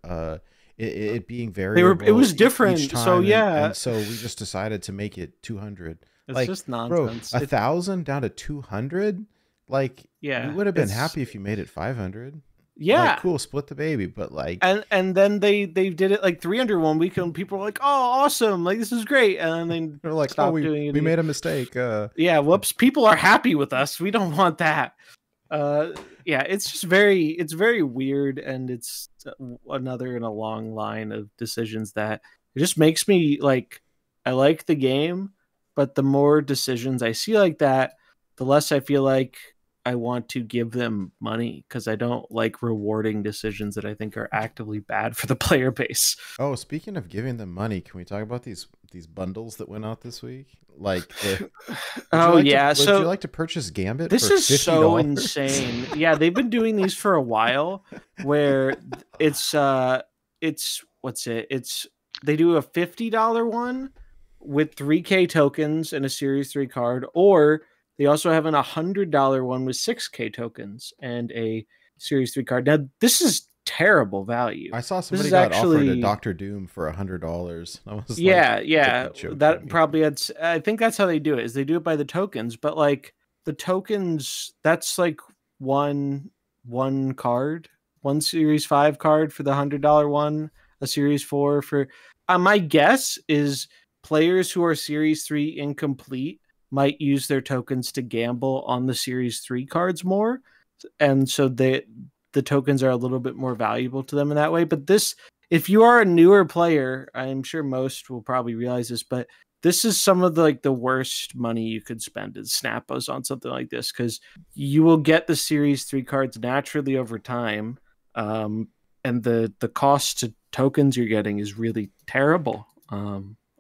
it being variable. It was different. Each time, so yeah, and so we just decided to make it 200. It's just nonsense. Bro, 1,000 down to 200. Like, yeah, we would have been happy if you made it 500. Yeah, like, cool, split the baby. But like, and then they did it like 300 one week, and people were like, "Oh, awesome! Like this is great." And then they're like, "Oh, we made a mistake." Yeah, whoops! People are happy with us. We don't want that. Yeah, it's just very weird, and it's another in a long line of decisions that it just makes me like. I like the game, but the more decisions I see like that, the less I feel like I want to give them money, because I don't like rewarding decisions that I think are actively bad for the player base. Oh, speaking of giving them money, can we talk about these bundles that went out this week? Like, would you like to purchase Gambit? This for is $50? so insane. Yeah, they've been doing these for a while, where it's they do a $50 one with 3K tokens and a Series 3 card, or they also have an $100 one with 6K tokens and a Series 3 card. Now, this is terrible value. I saw somebody got offered a Dr. Doom for $100. I was that probably had. I think that's how they do it. Is they do it by the tokens, but like the tokens, that's like one card, one Series 5 card for the $100 one, a Series 4 for. My guess is players who are Series 3 incomplete might use their tokens to gamble on the Series 3 cards more, and so the tokens are a little bit more valuable to them in that way. But this, if you are a newer player, I'm sure most will probably realize this, but this is some of the worst money you could spend as Snappos on something like this, because you will get the Series 3 cards naturally over time, and the cost to tokens you're getting is really terrible.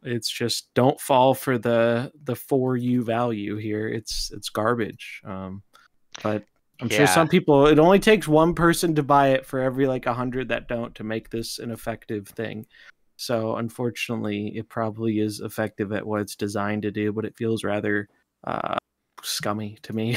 It's just, don't fall for the for you value here. It's garbage. But I'm sure some people, it only takes one person to buy it for every 100 that don't, to make this an effective thing. So unfortunately, it probably is effective at what it's designed to do, but it feels rather scummy to me.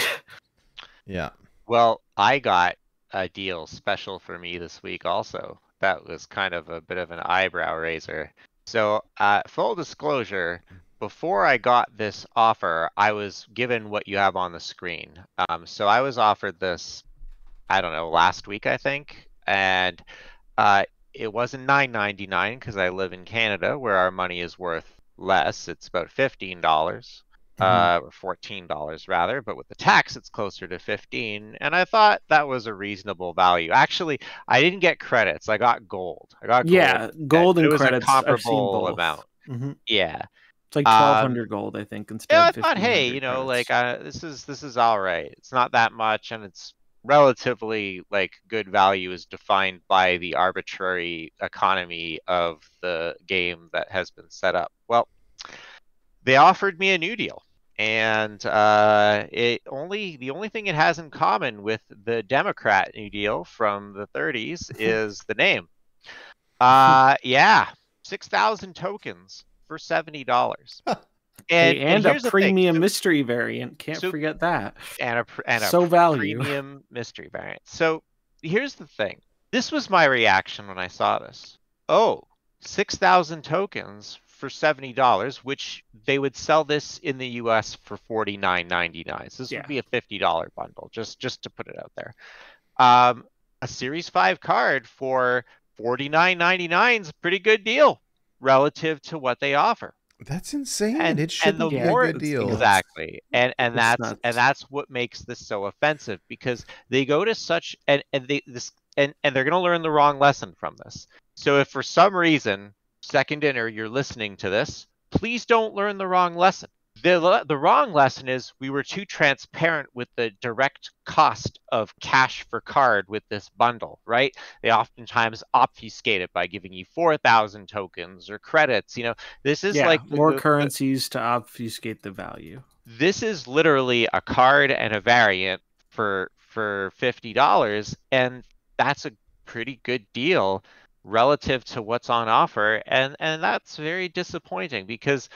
Yeah. Well, I got a deal special for me this week also. That was kind of a bit of an eyebrow raiser. So, full disclosure, before I got this offer, I was given what you have on the screen. So I was offered this, I don't know, last week, I think. And it wasn't $9.99 because I live in Canada, where our money is worth less. It's about $15. Or $14 rather, but with the tax it's closer to 15, and I thought that was a reasonable value. Actually, I didn't get credits. I got gold. Gold and it was credits. A comparable amount. Yeah, it's like 1,200 gold, I think. Instead, I thought, hey, this is all right. It's not that much, and it's relatively good value is defined by the arbitrary economy of the game that has been set up. Well, they offered me a new deal, and the only thing it has in common with the Democrat new deal from the 30s is the name. 6,000 tokens for $70. And a premium mystery variant. Can't forget that. And a value. Premium mystery variant. So here's the thing. This was my reaction when I saw this. 6,000 tokens for $70, which they would sell this in the US for $49.99. So this would be a $50 bundle, just to put it out there. A Series 5 card for $49.99 is a pretty good deal relative to what they offer. That's insane. It shouldn't be a good deal. Exactly. And that's what makes this so offensive, because they go to such and they're going to learn the wrong lesson from this. So if for some reason, Second Dinner, you're listening to this, please don't learn the wrong lesson. The wrong lesson is we were too transparent with the direct cost of cash for card with this bundle, right? They oftentimes obfuscate it by giving you 4,000 tokens or credits. This is like more currencies to obfuscate the value. This is literally a card and a variant for $50, and that's a pretty good deal relative to what's on offer, and that's very disappointing because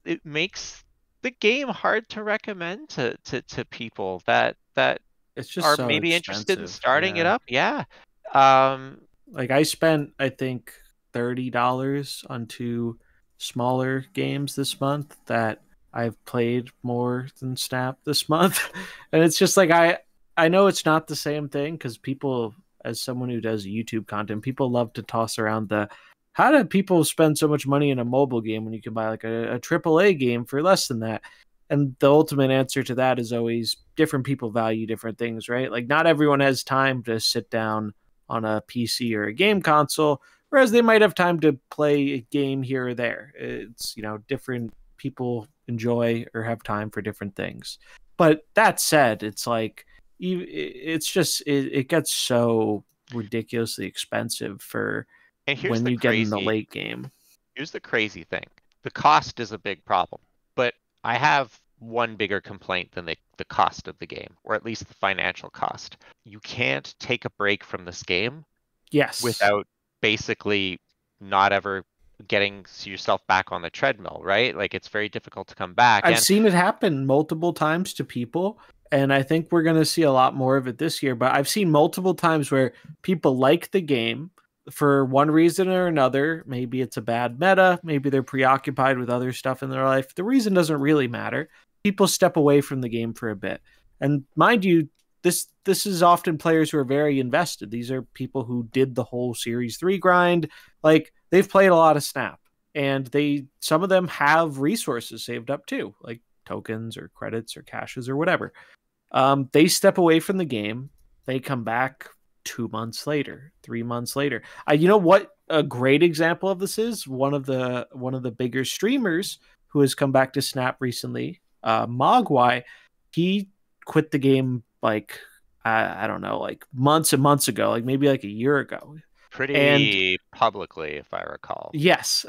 it makes the game hard to recommend to people that it's just are so maybe expensive. interested in starting it up. Yeah. Like I spent, I think, $30 on 2 smaller games this month that I've played more than Snap this month. And it's just like, I know it's not the same thing because people, as someone who does YouTube content, people love to toss around how do people spend so much money in a mobile game when you can buy like a AAA game for less than that? And the ultimate answer to that is always different people value different things, right? Like not everyone has time to sit down on a PC or a game console, whereas they might have time to play a game here or there. It's, different people enjoy or have time for different things. But that said, it's like, it's just, it gets so ridiculously expensive for when you get in the late game. Here's the crazy thing. The cost is a big problem, but I have one bigger complaint than the cost of the game, or at least the financial cost. You can't take a break from this game without basically not ever getting yourself back on the treadmill, right? Like it's very difficult to come back. I've seen it happen multiple times to people, and I think we're going to see a lot more of it this year, but I've seen multiple times where people like the game for one reason or another. Maybe it's a bad meta, maybe they're preoccupied with other stuff in their life. The reason doesn't really matter. People step away from the game for a bit. And mind you, this is often players who are very invested. These are people who did the whole Series 3 grind. Like they've played a lot of Snap, and some of them have resources saved up too, like tokens or credits or caches or whatever. They step away from the game. They come back 2 months later, 3 months later. You know what a great example of this is? One of the bigger streamers who has come back to Snap recently, Mogwai, he quit the game like I don't know, like months and months ago, like maybe like a year ago. Pretty publicly, if I recall. Yes.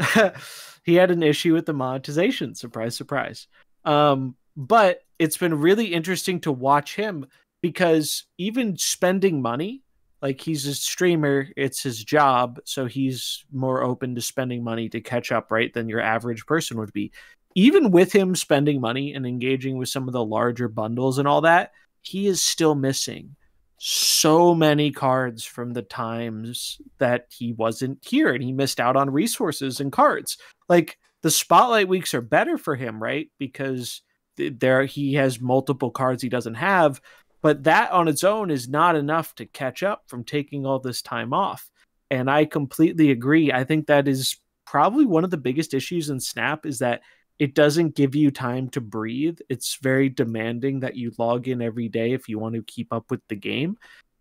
He had an issue with the monetization. Surprise, surprise. But it's been really interesting to watch him because even spending money, like he's a streamer, it's his job, so he's more open to spending money to catch up, right, than your average person would be. Even with him spending money and engaging with some of the larger bundles and all that, he is still missing so many cards from the times that he wasn't here, and he missed out on resources and cards. Like the spotlight weeks are better for him, right? Because he has multiple cards he doesn't have. But that on its own is not enough to catch up from taking all this time off. And I completely agree. I think that is probably one of the biggest issues in Snap is that it doesn't give you time to breathe. It's very demanding that you log in every day if you want to keep up with the game.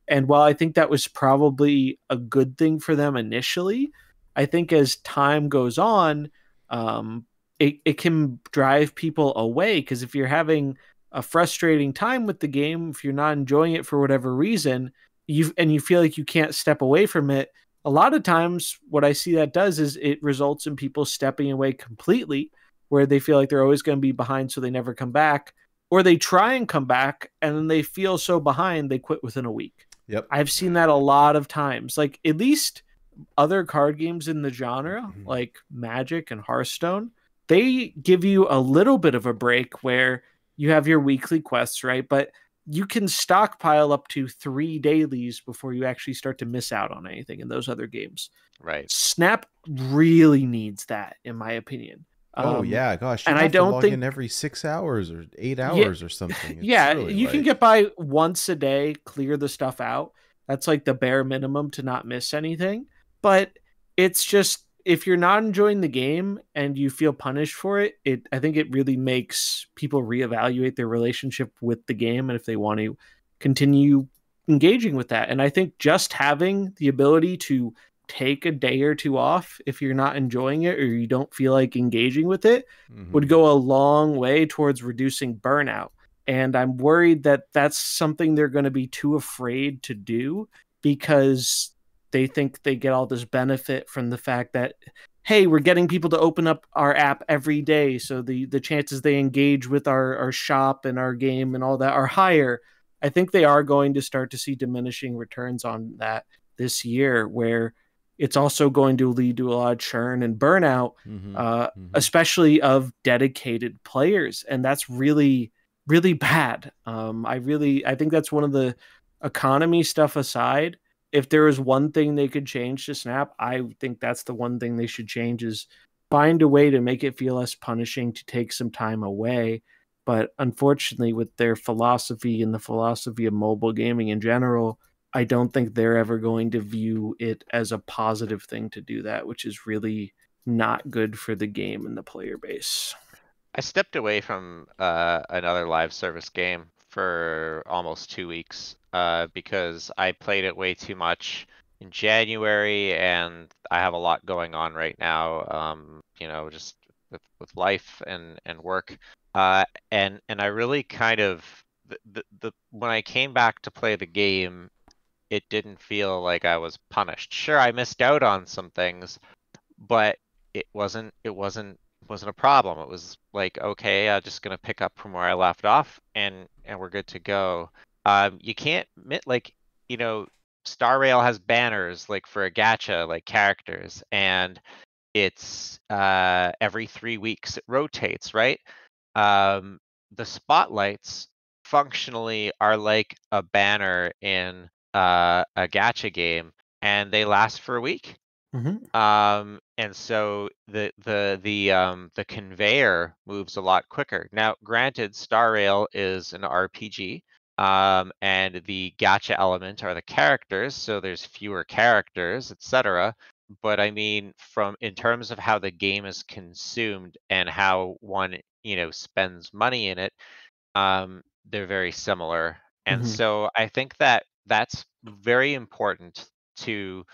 And while I think that was probably a good thing for them initially, I think as time goes on, it can drive people away. Because if you're having a frustrating time with the game, if you're not enjoying it for whatever reason, you feel like you can't step away from it, a lot of times what I see that does is it results in people stepping away completely, where they feel like they're always going to be behind, so they never come back, or they try and come back and then they feel so behind they quit within a week. Yep. I've seen that a lot of times. Like at least other card games in the genre, like Magic and Hearthstone, they give you a little bit of a break where you have your weekly quests, right? But you can stockpile up to 3 dailies before you actually start to miss out on anything in those other games. Right. Snap really needs that, in my opinion. Oh yeah, gosh! You and have I don't to log think in every 6 hours or 8 hours or something. It's really you can get by once a day, clear the stuff out. That's like the bare minimum to not miss anything. But it's just, if you're not enjoying the game and you feel punished for it, I think it really makes people reevaluate their relationship with the game and if they want to continue engaging with that. And I think just having the ability to take a day or two off if you're not enjoying it or you don't feel like engaging with it would go a long way towards reducing burnout. And I'm worried that that's something they're going to be too afraid to do because they think they get all this benefit from the fact that, hey, we're getting people to open up our app every day. So the chances they engage with our shop and our game and all that are higher. I think they are going to start to see diminishing returns on that this year, where it's also going to lead to a lot of churn and burnout, especially of dedicated players. And that's really, really bad. I think that's one of the economy stuff aside. If there is one thing they could change to Snap, I think that's the one thing they should change, is find a way to make it feel less punishing to take some time away. But unfortunately, with their philosophy and the philosophy of mobile gaming in general, I don't think they're ever going to view it as a positive thing to do that, which is really not good for the game and the player base. I stepped away from another live service game for almost 2 weeks because I played it way too much in January, and I have a lot going on right now, just with life and work. And I really kind of, when I came back to play the game, it didn't feel like I was punished. Sure, I missed out on some things, but it wasn't a problem. It was like, okay, I'm just gonna pick up from where I left off, and we're good to go. You can't Star Rail has banners like for a gacha, like characters, and it's every 3 weeks it rotates, right? The spotlights functionally are like a banner in a gacha game, and they last for a week. And so the conveyor moves a lot quicker. Now, granted, Star Rail is an RPG, and the gacha element are the characters, so there's fewer characters, etc. But I mean, in terms of how the game is consumed and how one spends money in it, they're very similar. And so I think that that's very important to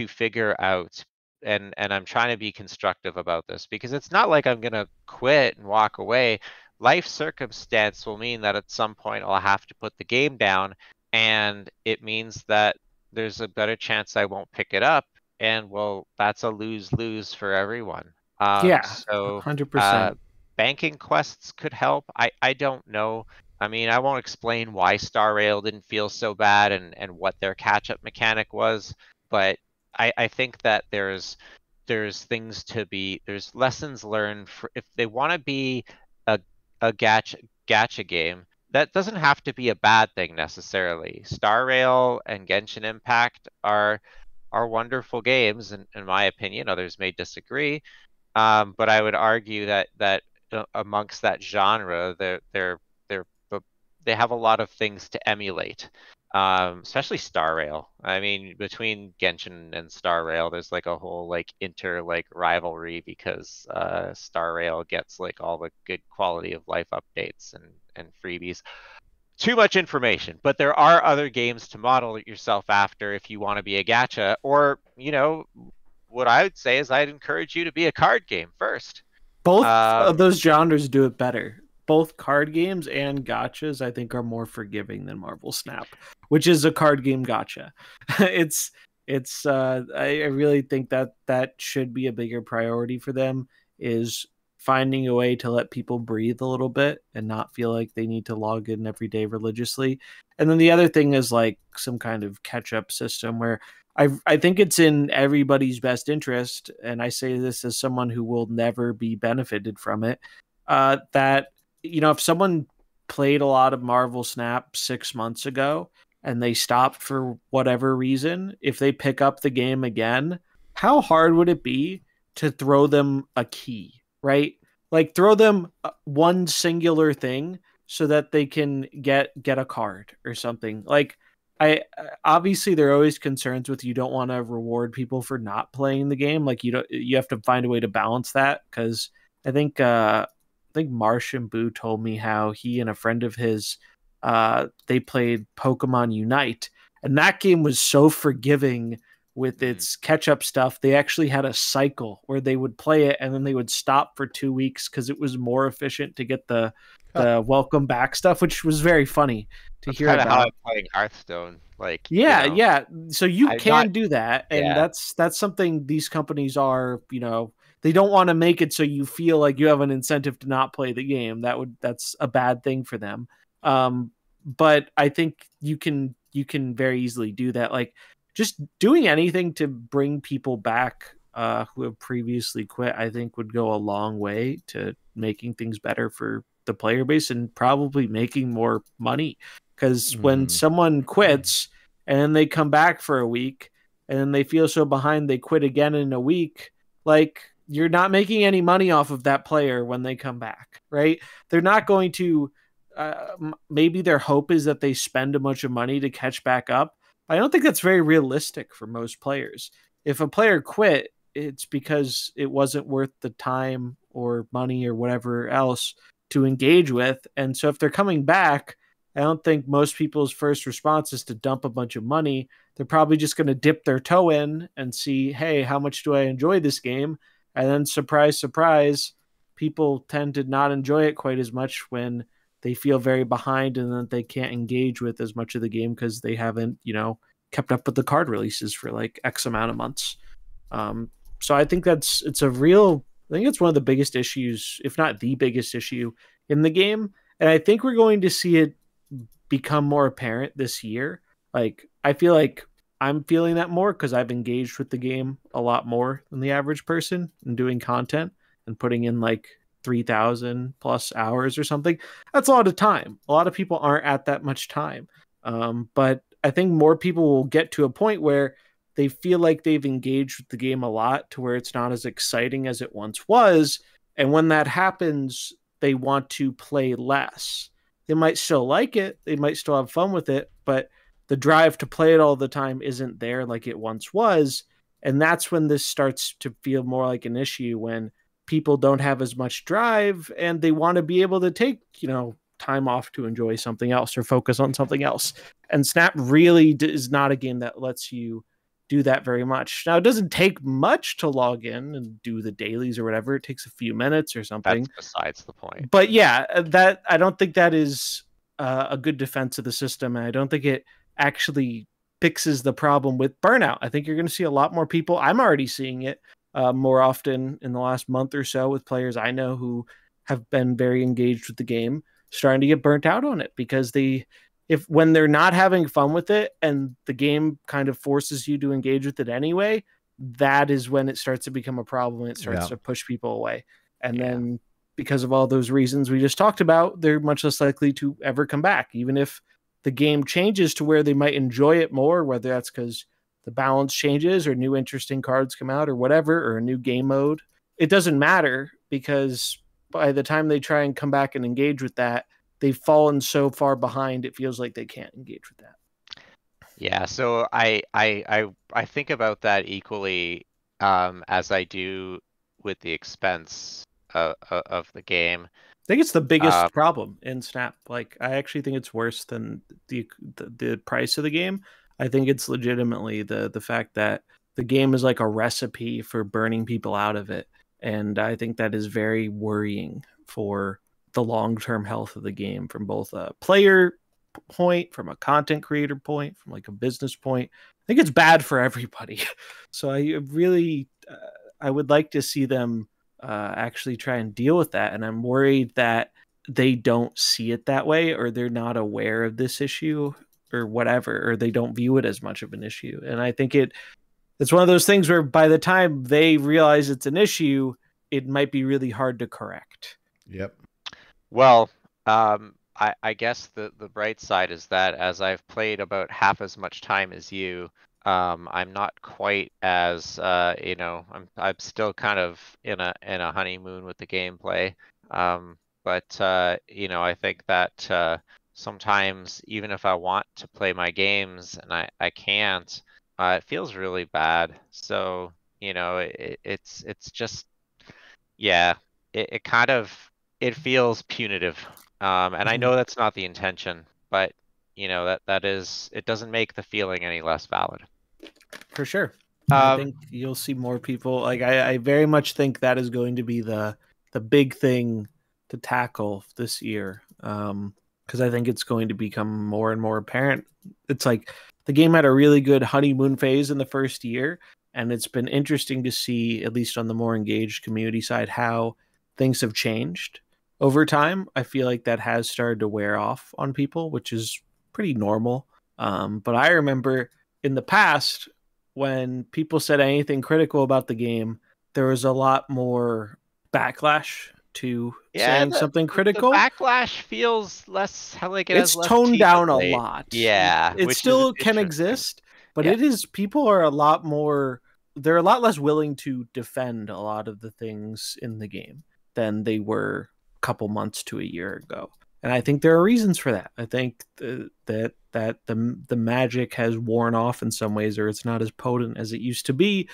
figure out. And I'm trying to be constructive about this, because it's not like I'm gonna quit and walk away. Life circumstance will mean that at some point I'll have to put the game down, and it means that there's a better chance I won't pick it up, and well, that's a lose-lose for everyone. So 100%. Banking quests could help. I don't know. I mean, I won't explain why Star Rail didn't feel so bad and what their catch-up mechanic was, but I think that there's lessons learned for if they want to be a gacha game. That doesn't have to be a bad thing necessarily. Star Rail and Genshin Impact are wonderful games, in my opinion. Others may disagree, but I would argue that amongst that genre, they have a lot of things to emulate, especially Star Rail. I mean, between Genshin and Star Rail, there's like a whole rivalry, because Star Rail gets like all the good quality of life updates and freebies. Too much information, but there are other games to model yourself after if you want to be a gacha, or what I would say is I'd encourage you to be a card game first. Both of those genres do it better. Both card games and gachas, I think, are more forgiving than Marvel Snap, which is a card game gacha. I really think that should be a bigger priority for them, is finding a way to let people breathe a little bit and not feel like they need to log in every day religiously. And then the other thing is like some kind of catch-up system where I think it's in everybody's best interest, and I say this as someone who will never be benefited from it, that if someone played a lot of Marvel Snap 6 months ago and they stopped for whatever reason, if they pick up the game again, how hard would it be to throw them a key, right? Like throw them one singular thing so that they can get a card or something. Like, obviously there are always concerns with, you don't want to reward people for not playing the game. Like you have to find a way to balance that, because I think Marsh and Boo told me how he and a friend of his, they played Pokemon Unite, and that game was so forgiving with its catch-up stuff, they actually had a cycle where they would play it and then they would stop for 2 weeks because it was more efficient to get the welcome back stuff, which was very funny to hear about. That's kind of how I'm playing Hearthstone. Like, yeah, you know, yeah. So you I'm can not- do that, and Yeah. that's something these companies are, you know, they don't want to make it so you feel like you have an incentive to not play the game. That's a bad thing for them. But I think you can very easily do that. Like, just doing anything to bring people back who have previously quit, I think would go a long way to making things better for the player base and probably making more money. Because when someone quits and then they come back for a week and then they feel so behind they quit again in a week, like, you're not making any money off of that player when they come back, right? They're not going to, maybe their hope is that they spend a bunch of money to catch back up. I don't think that's very realistic for most players. If a player quit, it's because it wasn't worth the time or money or whatever else to engage with. And so if they're coming back, I don't think most people's first response is to dump a bunch of money. They're probably just going to dip their toe in and see, hey, how much do I enjoy this game? And then surprise, surprise, people tend to not enjoy it quite as much when they feel very behind and that they can't engage with as much of the game because they haven't, you know, kept up with the card releases for like X amount of months. So I think I think it's one of the biggest issues, if not the biggest issue in the game. And I think we're going to see it become more apparent this year. Like, I feel like I'm feeling that more because I've engaged with the game a lot more than the average person and doing content and putting in like 3,000 plus hours or something. That's a lot of time. A lot of people aren't at that much time. But I think more people will get to a point where they feel like they've engaged with the game a lot to where it's not as exciting as it once was. And when that happens, they want to play less. They might still like it. They might still have fun with it, but the drive to play it all the time isn't there like it once was. And that's when this starts to feel more like an issue, when people don't have as much drive and they want to be able to take, you know, time off to enjoy something else or focus on something else. And Snap really is not a game that lets you do that very much. Now, it doesn't take much to log in and do the dailies or whatever. It takes a few minutes or something. That's besides the point. But yeah, that I don't think that is a good defense of the system. And I don't think it actually fixes the problem with burnout. I think you're going to see a lot more people. I'm already seeing it more often in the last month or so with players I know who have been very engaged with the game, starting to get burnt out on it because when they're not having fun with it and the game kind of forces you to engage with it anyway, that is when it starts to become a problem. It starts to push people away. And then because of all those reasons we just talked about, they're much less likely to ever come back, even if the game changes to where they might enjoy it more, whether that's because the balance changes or new interesting cards come out or whatever, or a new game mode. It doesn't matter because by the time they try and come back and engage with that, they've fallen so far behind, it feels like they can't engage with that. Yeah, so I think about that equally as I do with the expense of the game. I think it's the biggest problem in Snap. Like, I actually think it's worse than the price of the game. I think it's legitimately the fact that the game is like a recipe for burning people out of it. And I think that is very worrying for the long-term health of the game from both a player point, from a content creator point, from like a business point. I think it's bad for everybody. So I really, I would like to see them actually try and deal with that. And I'm worried that they don't see it that way, or they're not aware of this issue or whatever, or they don't view it as much of an issue. And I think it's one of those things where by the time they realize it's an issue, it might be really hard to correct. Yep. Well, I guess the bright side is that as I've played about half as much time as you, I'm not quite as I'm still kind of in a honeymoon with the gameplay. But I think that sometimes even if I want to play my games and I can't, it feels really bad. So it's just it kind of feels punitive. And I know that's not the intention, but that is, it doesn't make the feeling any less valid. For sure. I think you'll see more people. Like I very much think that is going to be the big thing to tackle this year. Because I think it's going to become more and more apparent. It's like the game had a really good honeymoon phase in the first year, and it's been interesting to see, at least on the more engaged community side, how things have changed over time. I feel like that has started to wear off on people, which is pretty normal. But I remember in the past, when people said anything critical about the game, there was a lot more backlash to saying something critical. The backlash feels less like it's toned down a lot. Yeah, it still can exist, but it is. People are a lot more. They're a lot less willing to defend a lot of the things in the game than they were a couple months to a year ago. And I think there are reasons for that. I think that the magic has worn off in some ways, or it's not as potent as it used to be.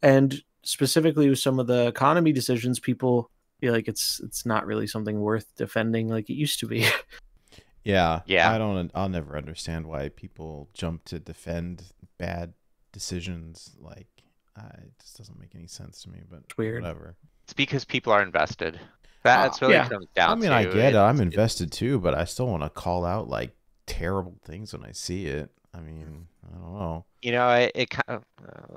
And specifically with some of the economy decisions, people feel like it's not really something worth defending like it used to be. Yeah. I'll never understand why people jump to defend bad decisions. Like, it just doesn't make any sense to me, but it's weird. Whatever. It's because people are invested. That's really comes down to. I mean, I get it. I'm invested too, but I still want to call out like terrible things when I see it. I mean, I don't know. You know, it kind of.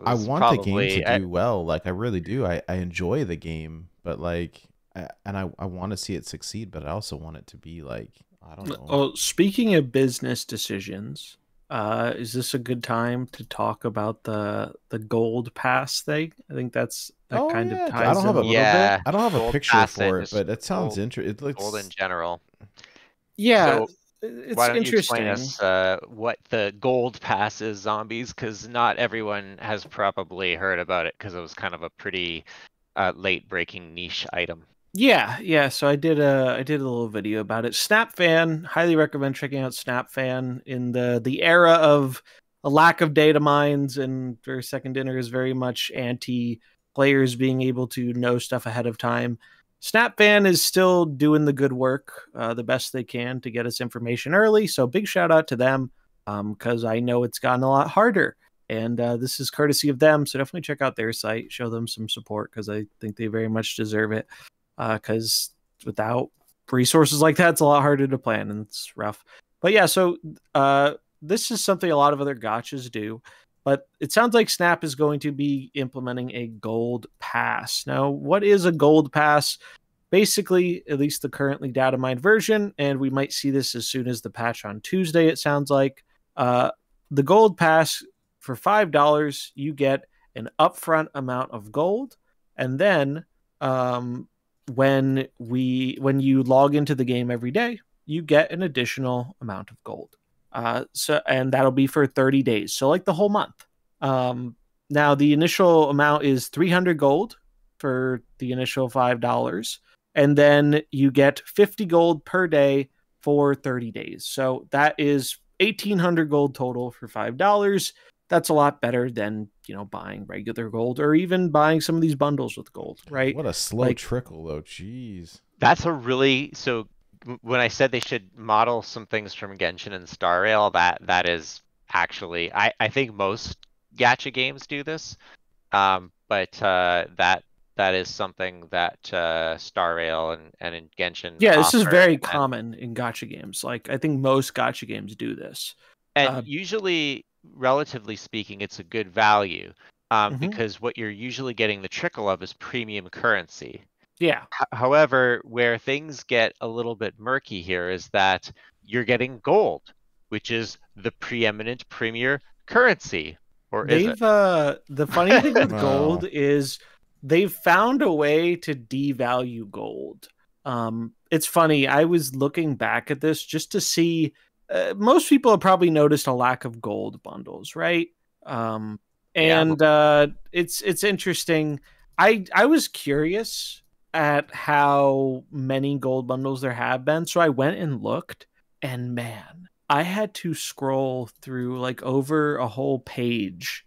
I want the game to do well. Like, I really do. I enjoy the game, but like, I want to see it succeed, but I also want it to be like, I don't know. Oh, speaking of business decisions, is this a good time to talk about the gold pass thing? I think that kind of ties in a little bit. I don't have a picture for it, but it sounds interesting. It looks gold in general. Yeah, so it's why don't interesting. You explain us what the gold pass is, Zombies? Because not everyone has probably heard about it, because it was kind of a pretty late-breaking niche item. Yeah. So I did a little video about it. SnapFan, highly recommend checking out SnapFan. In the era of a lack of data mines, and their second dinner is very much anti players being able to know stuff ahead of time. SnapFan is still doing the good work, the best they can to get us information early. So big shout out to them, because I know it's gotten a lot harder. And this is courtesy of them. So definitely check out their site, show them some support, because I think they very much deserve it. Because without resources like that, it's a lot harder to plan, and it's rough. But yeah, so this is something a lot of other gachas do. But it sounds like Snap is going to be implementing a gold pass. Now, what is a gold pass? Basically, at least the currently data mined version, and we might see this as soon as the patch on Tuesday, it sounds like. The gold pass, for $5, you get an upfront amount of gold, and then when you log into the game every day, you get an additional amount of gold. And that'll be for 30 days. So like the whole month. Now the initial amount is 300 gold for the initial $5. And then you get 50 gold per day for 30 days. So that is 1,800 gold total for $5. That's a lot better than, buying regular gold, or even buying some of these bundles with gold, right? What a slow trickle, though. Jeez. That's so when I said they should model some things from Genshin and Star Rail, that is actually, I think most gacha games do this, but that is something that Star Rail and in Genshin. Yeah, this is very common in gacha games. Like, I think most gacha games do this. And usually, relatively speaking, it's a good value, because what you're usually getting the trickle of is premium currency. Yeah. However, where things get a little bit murky here is that you're getting gold, which is the preeminent premier currency. Or is it? The funny thing with gold is they've found a way to devalue gold. It's funny. I was looking back at this just to see. Most people have probably noticed a lack of gold bundles, right? It's interesting. I was curious at how many gold bundles there have been, so I went and looked, and man, I had to scroll through like over a whole page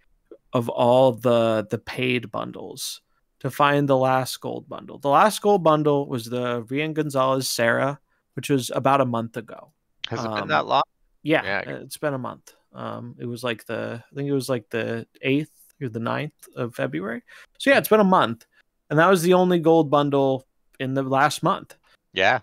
of all the paid bundles to find the last gold bundle. The last gold bundle was the Rian Gonzalez Sarah, which was about a month ago. Has it been that long? Yeah, it's been a month. It was like I think it was like the 8th You're the 9th of February. So yeah, it's been a month. And that was the only gold bundle in the last month. Yeah.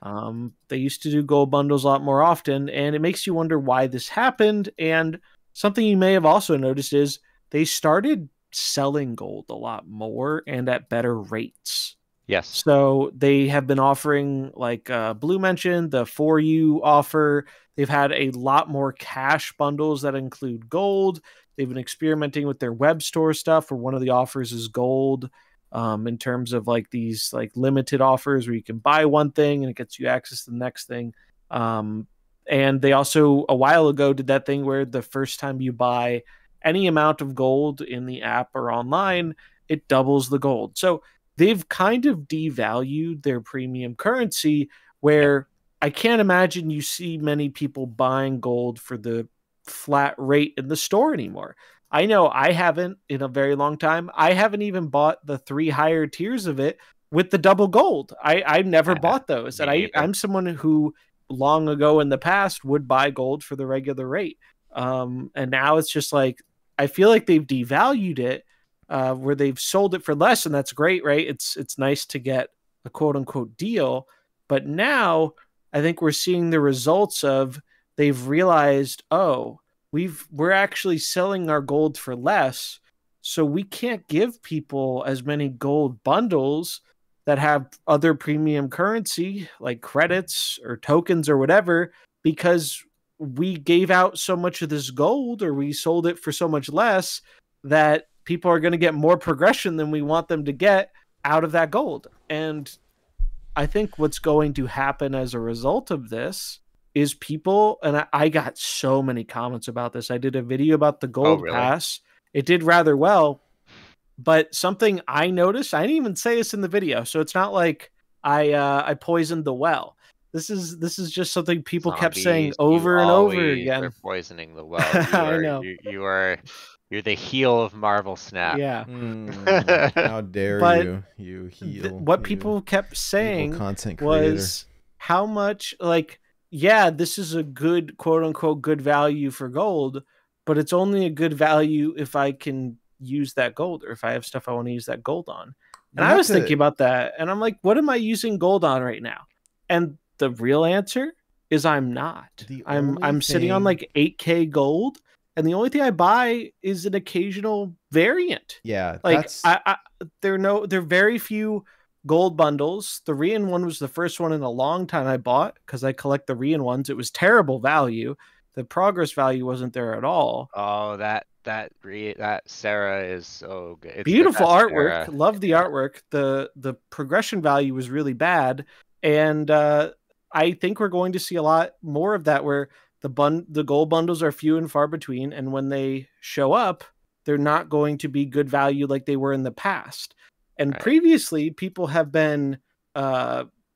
They used to do gold bundles a lot more often, and it makes you wonder why this happened. And something you may have also noticed is they started selling gold a lot more and at better rates. Yes. So they have been offering, like Blue mentioned, the For You offer. They've had a lot more cash bundles that include gold. They've been experimenting with their web store stuff, where one of the offers is gold. In terms of like these like limited offers where you can buy one thing and it gets you access to the next thing. And they also a while ago did that thing where the first time you buy any amount of gold in the app or online, it doubles the gold. So they've kind of devalued their premium currency, where I can't imagine you see many people buying gold for the flat rate in the store anymore. I know I haven't in a very long time. I haven't even bought the 3 higher tiers of it with the double gold. I've never bought those. And I'm someone who long ago in the past would buy gold for the regular rate. And now it's just like, I feel like they've devalued it, where they've sold it for less, and that's great, right? It's nice to get a quote unquote deal. But now I think we're seeing the results of they've realized, oh, we're actually selling our gold for less, so we can't give people as many gold bundles that have other premium currency like credits or tokens or whatever, because we gave out so much of this gold, or we sold it for so much less, that people are going to get more progression than we want them to get out of that gold. And I think what's going to happen as a result of this is people, and I got so many comments about this. I did a video about the gold pass. It did rather well, but something I noticed, I didn't even say this in the video, so it's not like I poisoned the well. This is just something people kept saying over and over again. Are poisoning the well. I know. You're the heel of Marvel Snap. Yeah. How dare you heel. What people kept saying was how much, like, yeah, this is a good, quote unquote, good value for gold, but it's only a good value if I can use that gold, or if I have stuff I want to use that gold on. And I was thinking about that, and I'm like, what am I using gold on right now? And the real answer is I'm not. I'm sitting on like 8K gold, and the only thing I buy is an occasional variant. Yeah, like there are very few gold bundles. The Rian one was the first one in a long time I bought, because I collect the Rian ones. It was terrible value. The progress value wasn't there at all. Oh, that Sarah is so good. It's beautiful artwork. Sarah. Love the artwork. The progression value was really bad, and I think we're going to see a lot more of that, where the gold bundles are few and far between, and when they show up, they're not going to be good value like they were in the past. And previously, people have been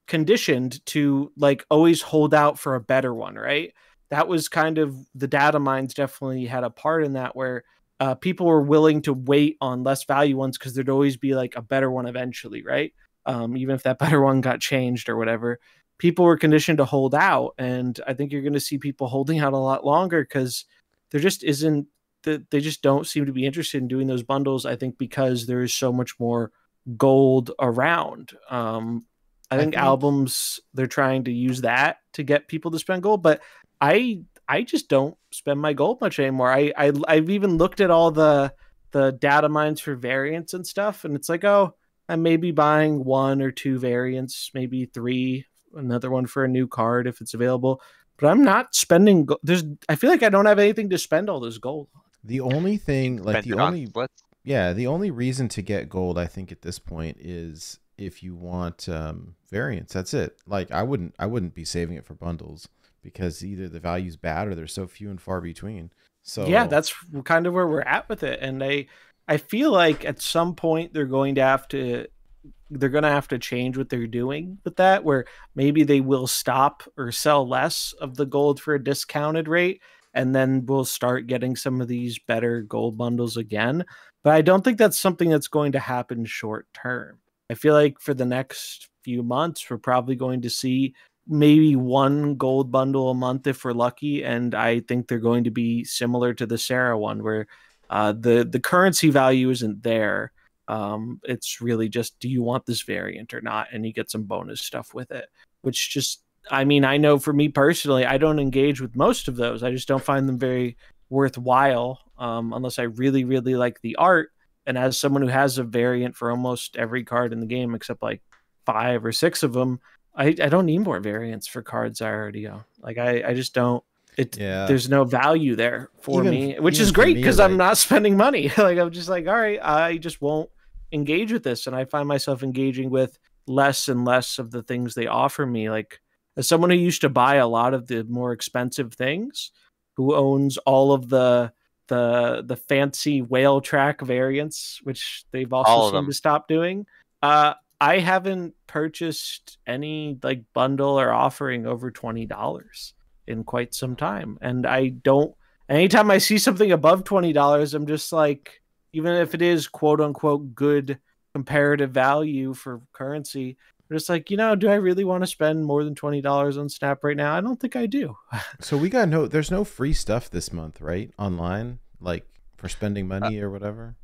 conditioned to like always hold out for a better one, right? That was kind of, the data mines definitely had a part in that, where people were willing to wait on less value ones because there'd always be like a better one eventually, right? Even if that better one got changed or whatever. People were conditioned to hold out, and I think you're going to see people holding out a lot longer, because there just isn't, they just don't seem to be interested in doing those bundles. I think because there is so much more gold around. I think albums, they're trying to use that to get people to spend gold, but I just don't spend my gold much anymore. I've even looked at all the data mines for variants and stuff, and it's like, oh, I may be buying 1 or 2 variants, maybe 3, another one for a new card if it's available, but I'm not spending I feel like I don't have anything to spend all this gold on. The only thing, like the only reason to get gold, I think at this point, is if you want variants. That's it. Like I wouldn't be saving it for bundles, because either the value's bad or they're so few and far between. So yeah, that's kind of where we're at with it. And I feel like at some point they're going to have to change what they're doing with that, where maybe they will stop or sell less of the gold for a discounted rate, and then we'll start getting some of these better gold bundles again. But I don't think that's something that's going to happen short term. I feel like for the next few months, we're probably going to see maybe 1 gold bundle a month if we're lucky. And I think they're going to be similar to the Sarah one, where The currency value isn't there. It's really just, do you want this variant or not? And you get some bonus stuff with it, which just, I mean, I know for me personally, I don't engage with most of those. I just don't find them very worthwhile, unless I really, really like the art. And as someone who has a variant for almost every card in the game, except like 5 or 6 of them, I don't need more variants for cards I already own. Like I just don't. There's no value there for me, which is great because I'm not spending money. Like I'm just like, all right, I just won't engage with this, and I find myself engaging with less and less of the things they offer me. Like as someone who used to buy a lot of the more expensive things, who owns all of the fancy whale track variants, which they've also seemed to stop doing. I haven't purchased any like bundle or offering over $20 in quite some time. And I don't, anytime I see something above $20, I'm just like, even if it is quote unquote good comparative value for currency, I'm just like, do I really want to spend more than $20 on Snap right now? I don't think I do. So there's no free stuff this month, right? Online, like for spending money or whatever.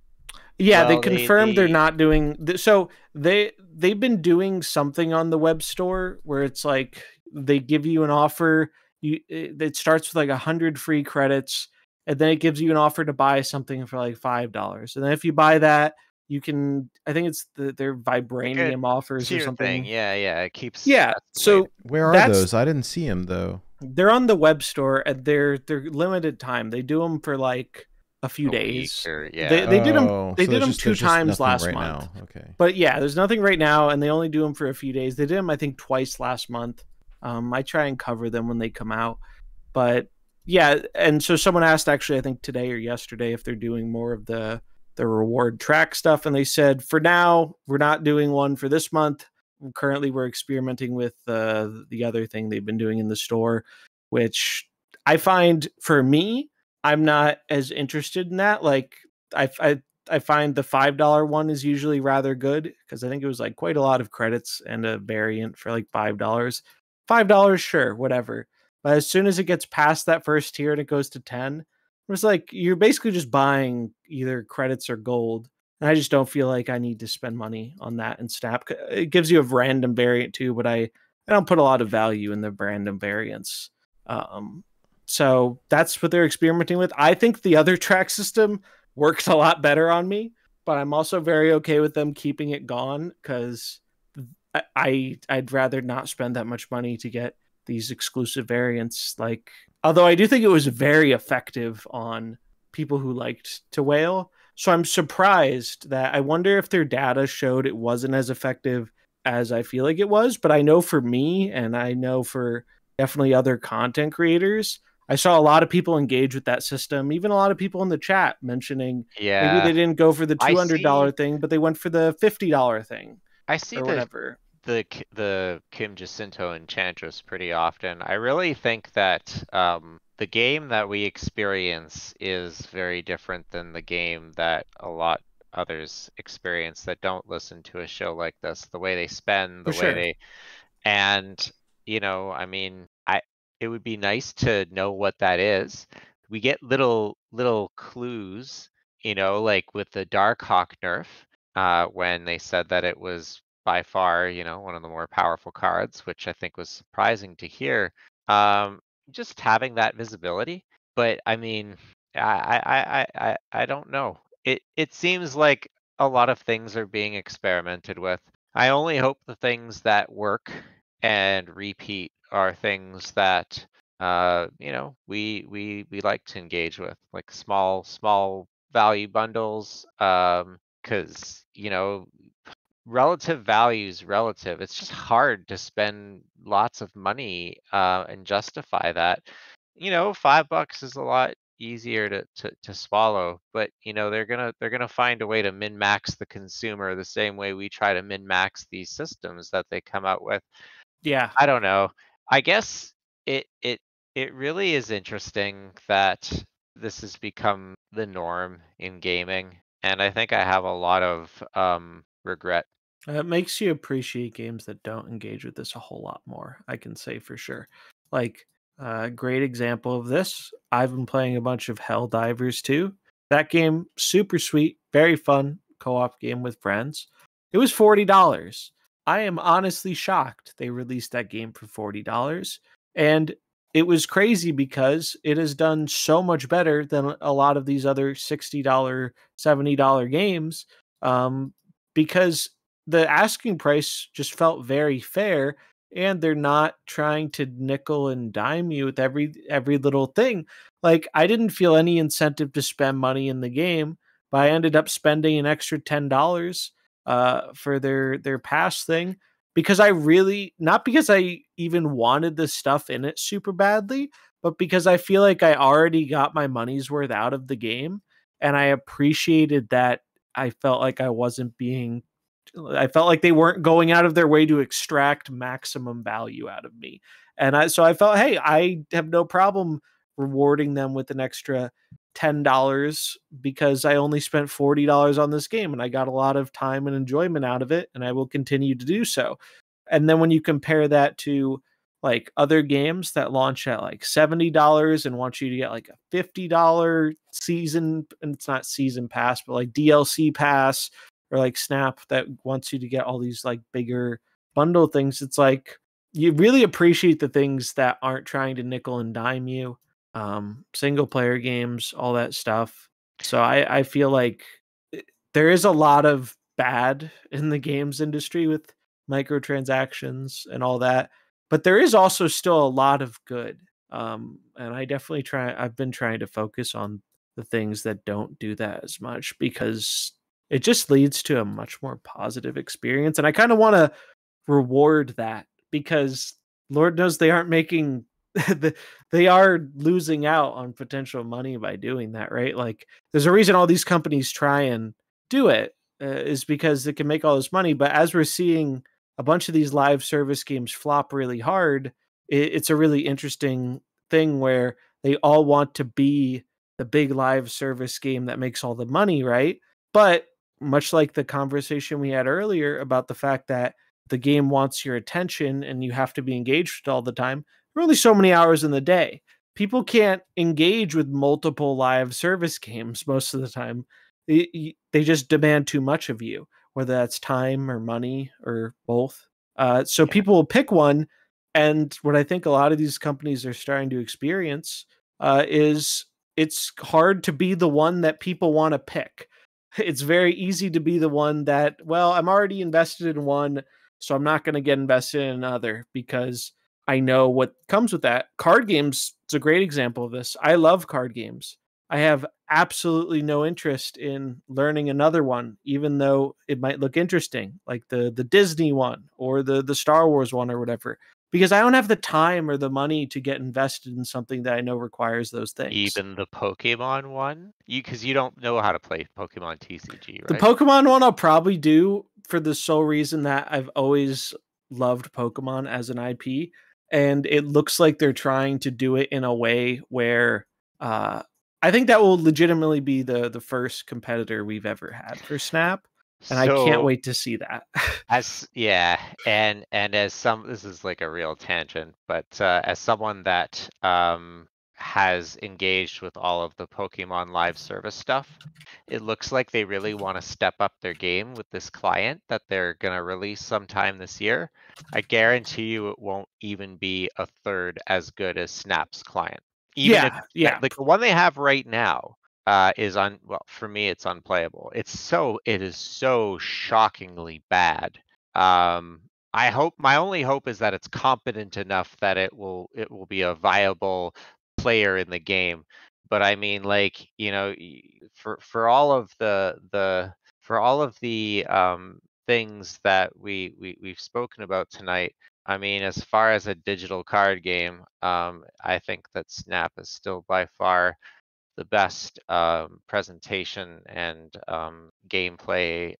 Yeah, well, they confirmed they're not doing. So they've been doing something on the web store where it's like they give you an offer. It starts with like 100 free credits, and then it gives you an offer to buy something for like $5. And then if you buy that, you can. I think it's their vibranium offers or something. Yeah, it keeps. Yeah. So where are those? I didn't see them though. They're on the web store, and they're limited time. They do them for like a few days. They did them. They did them 2 times last month. Okay. But yeah, there's nothing right now, and they only do them for a few days. They did them, I think, twice last month. I try and cover them when they come out. But yeah, and so someone asked actually, I think today or yesterday, if they're doing more of the reward track stuff, and they said for now we're not doing one for this month. Currently, we're experimenting with the other thing they've been doing in the store, which I find for me, I'm not as interested in that. Like I find the $5 one is usually rather good because I think it was like quite a lot of credits and a variant for like $5. $5, sure, whatever. But as soon as it gets past that first tier and it goes to 10, it's like you're basically just buying either credits or gold. And I just don't feel like I need to spend money on that in Snap. It gives you a random variant too, but I don't put a lot of value in the random variants. So that's what they're experimenting with. I think the other track system works a lot better on me, but I'm also very okay with them keeping it gone because I'd rather not spend that much money to get these exclusive variants. Like, although I do think it was very effective on people who liked to whale. So I'm surprised that I wonder if their data showed it wasn't as effective as I feel like it was. But I know for me, and I know for definitely other content creators, I saw a lot of people engage with that system. Even a lot of people in the chat mentioning maybe they didn't go for the $200 thing, but they went for the $50 thing. I see the Kim Jacinto Enchantress pretty often. I really think that the game that we experience is very different than the game that a lot others experience that don't listen to a show like this. The way they spend, the way they, and I mean, it would be nice to know what that is. We get little clues, like with the Darkhawk nerf, when they said that it was by far, one of the more powerful cards, which I think was surprising to hear. Just having that visibility, but I mean, I don't know. It seems like a lot of things are being experimented with. I only hope the things that work and repeat are things that we like to engage with, like small value bundles, because relative value is relative. It's just hard to spend lots of money and justify that. $5 is a lot easier to swallow, but they're gonna find a way to min-max the consumer the same way we try to min-max these systems that they come out with. Yeah, I don't know. I guess it really is interesting that this has become the norm in gaming, and I think I have a lot of regret. It makes you appreciate games that don't engage with this a whole lot more, I can say for sure. Like, a great example of this, I've been playing a bunch of Helldivers 2, That game, super sweet, very fun co-op game with friends. It was $40. I am honestly shocked they released that game for $40. And it was crazy because it has done so much better than a lot of these other $60, $70 games. Because the asking price just felt very fair, and they're not trying to nickel and dime you with every little thing. Like, I didn't feel any incentive to spend money in the game, but I ended up spending an extra $10 for their pass thing, because I really, not because I even wanted the stuff in it super badly, but because I feel like I already got my money's worth out of the game, and I appreciated that. I felt like I felt like they weren't going out of their way to extract maximum value out of me. And so I felt, hey, I have no problem rewarding them with an extra $10 because I only spent $40 on this game and I got a lot of time and enjoyment out of it, and I will continue to do so. And then when you compare that to like other games that launch at like $70 and want you to get like a $50 season, and it's not season pass, but like DLC pass, or like Snap that wants you to get all these like bigger bundle things, it's like you really appreciate the things that aren't trying to nickel and dime you. Single player games, all that stuff. So I feel like there is a lot of bad in the games industry with microtransactions and all that, but there is also still a lot of good. And I've been trying to focus on the things that don't do that as much, because it just leads to a much more positive experience. And I kind of want to reward that, because Lord knows they aren't making they are losing out on potential money by doing that, right? Like, there's a reason all these companies try and do it, is because it can make all this money. But as we're seeing a bunch of these live service games flop really hard, it's a really interesting thing where they all want to be the big live service game that makes all the money, right? But much like the conversation we had earlier about the fact that the game wants your attention and you have to be engaged all the time, there are only so many hours in the day. People can't engage with multiple live service games most of the time. They just demand too much of you, whether that's time or money or both. So people will pick one. And what I think a lot of these companies are starting to experience is it's hard to be the one that people want to pick. It's very easy to be the one that, well, I'm already invested in one, so I'm not going to get invested in another because I know what comes with that. Card games, it's a great example of this. I love card games. I have absolutely no interest in learning another one, even though it might look interesting, like the Disney one or the Star Wars one or whatever, because I don't have the time or the money to get invested in something that I know requires those things. Even the Pokemon one? Because you don't know how to play Pokemon TCG, right? The Pokemon one I'll probably do for the sole reason that I've always loved Pokemon as an IP. And it looks like they're trying to do it in a way where I think that will legitimately be the first competitor we've ever had for Snap. And I can't wait to see that. And as this is like a real tangent, but as someone that has engaged with all of the Pokemon live service stuff, it looks like they really want to step up their game with this client that they're going to release sometime this year. I guarantee you it won't even be a third as good as Snap's client. Like the one they have right now for me, it's unplayable. It is so shockingly bad. My only hope is that it's competent enough that it will be a viable player in the game. But I mean, like, you know, for all of the things that we've spoken about tonight, I mean, as far as a digital card game, I think that Snap is still by far the best presentation and gameplay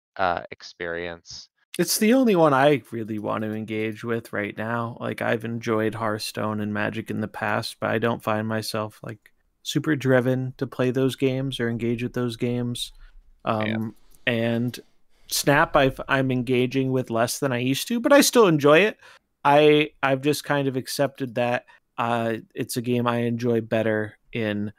experience. It's the only one I really want to engage with right now. Like, I've enjoyed Hearthstone and Magic in the past, but I don't find myself like super driven to play those games or engage with those games. And Snap, I'm engaging with less than I used to, but I still enjoy it. I've just kind of accepted that it's a game I enjoy better in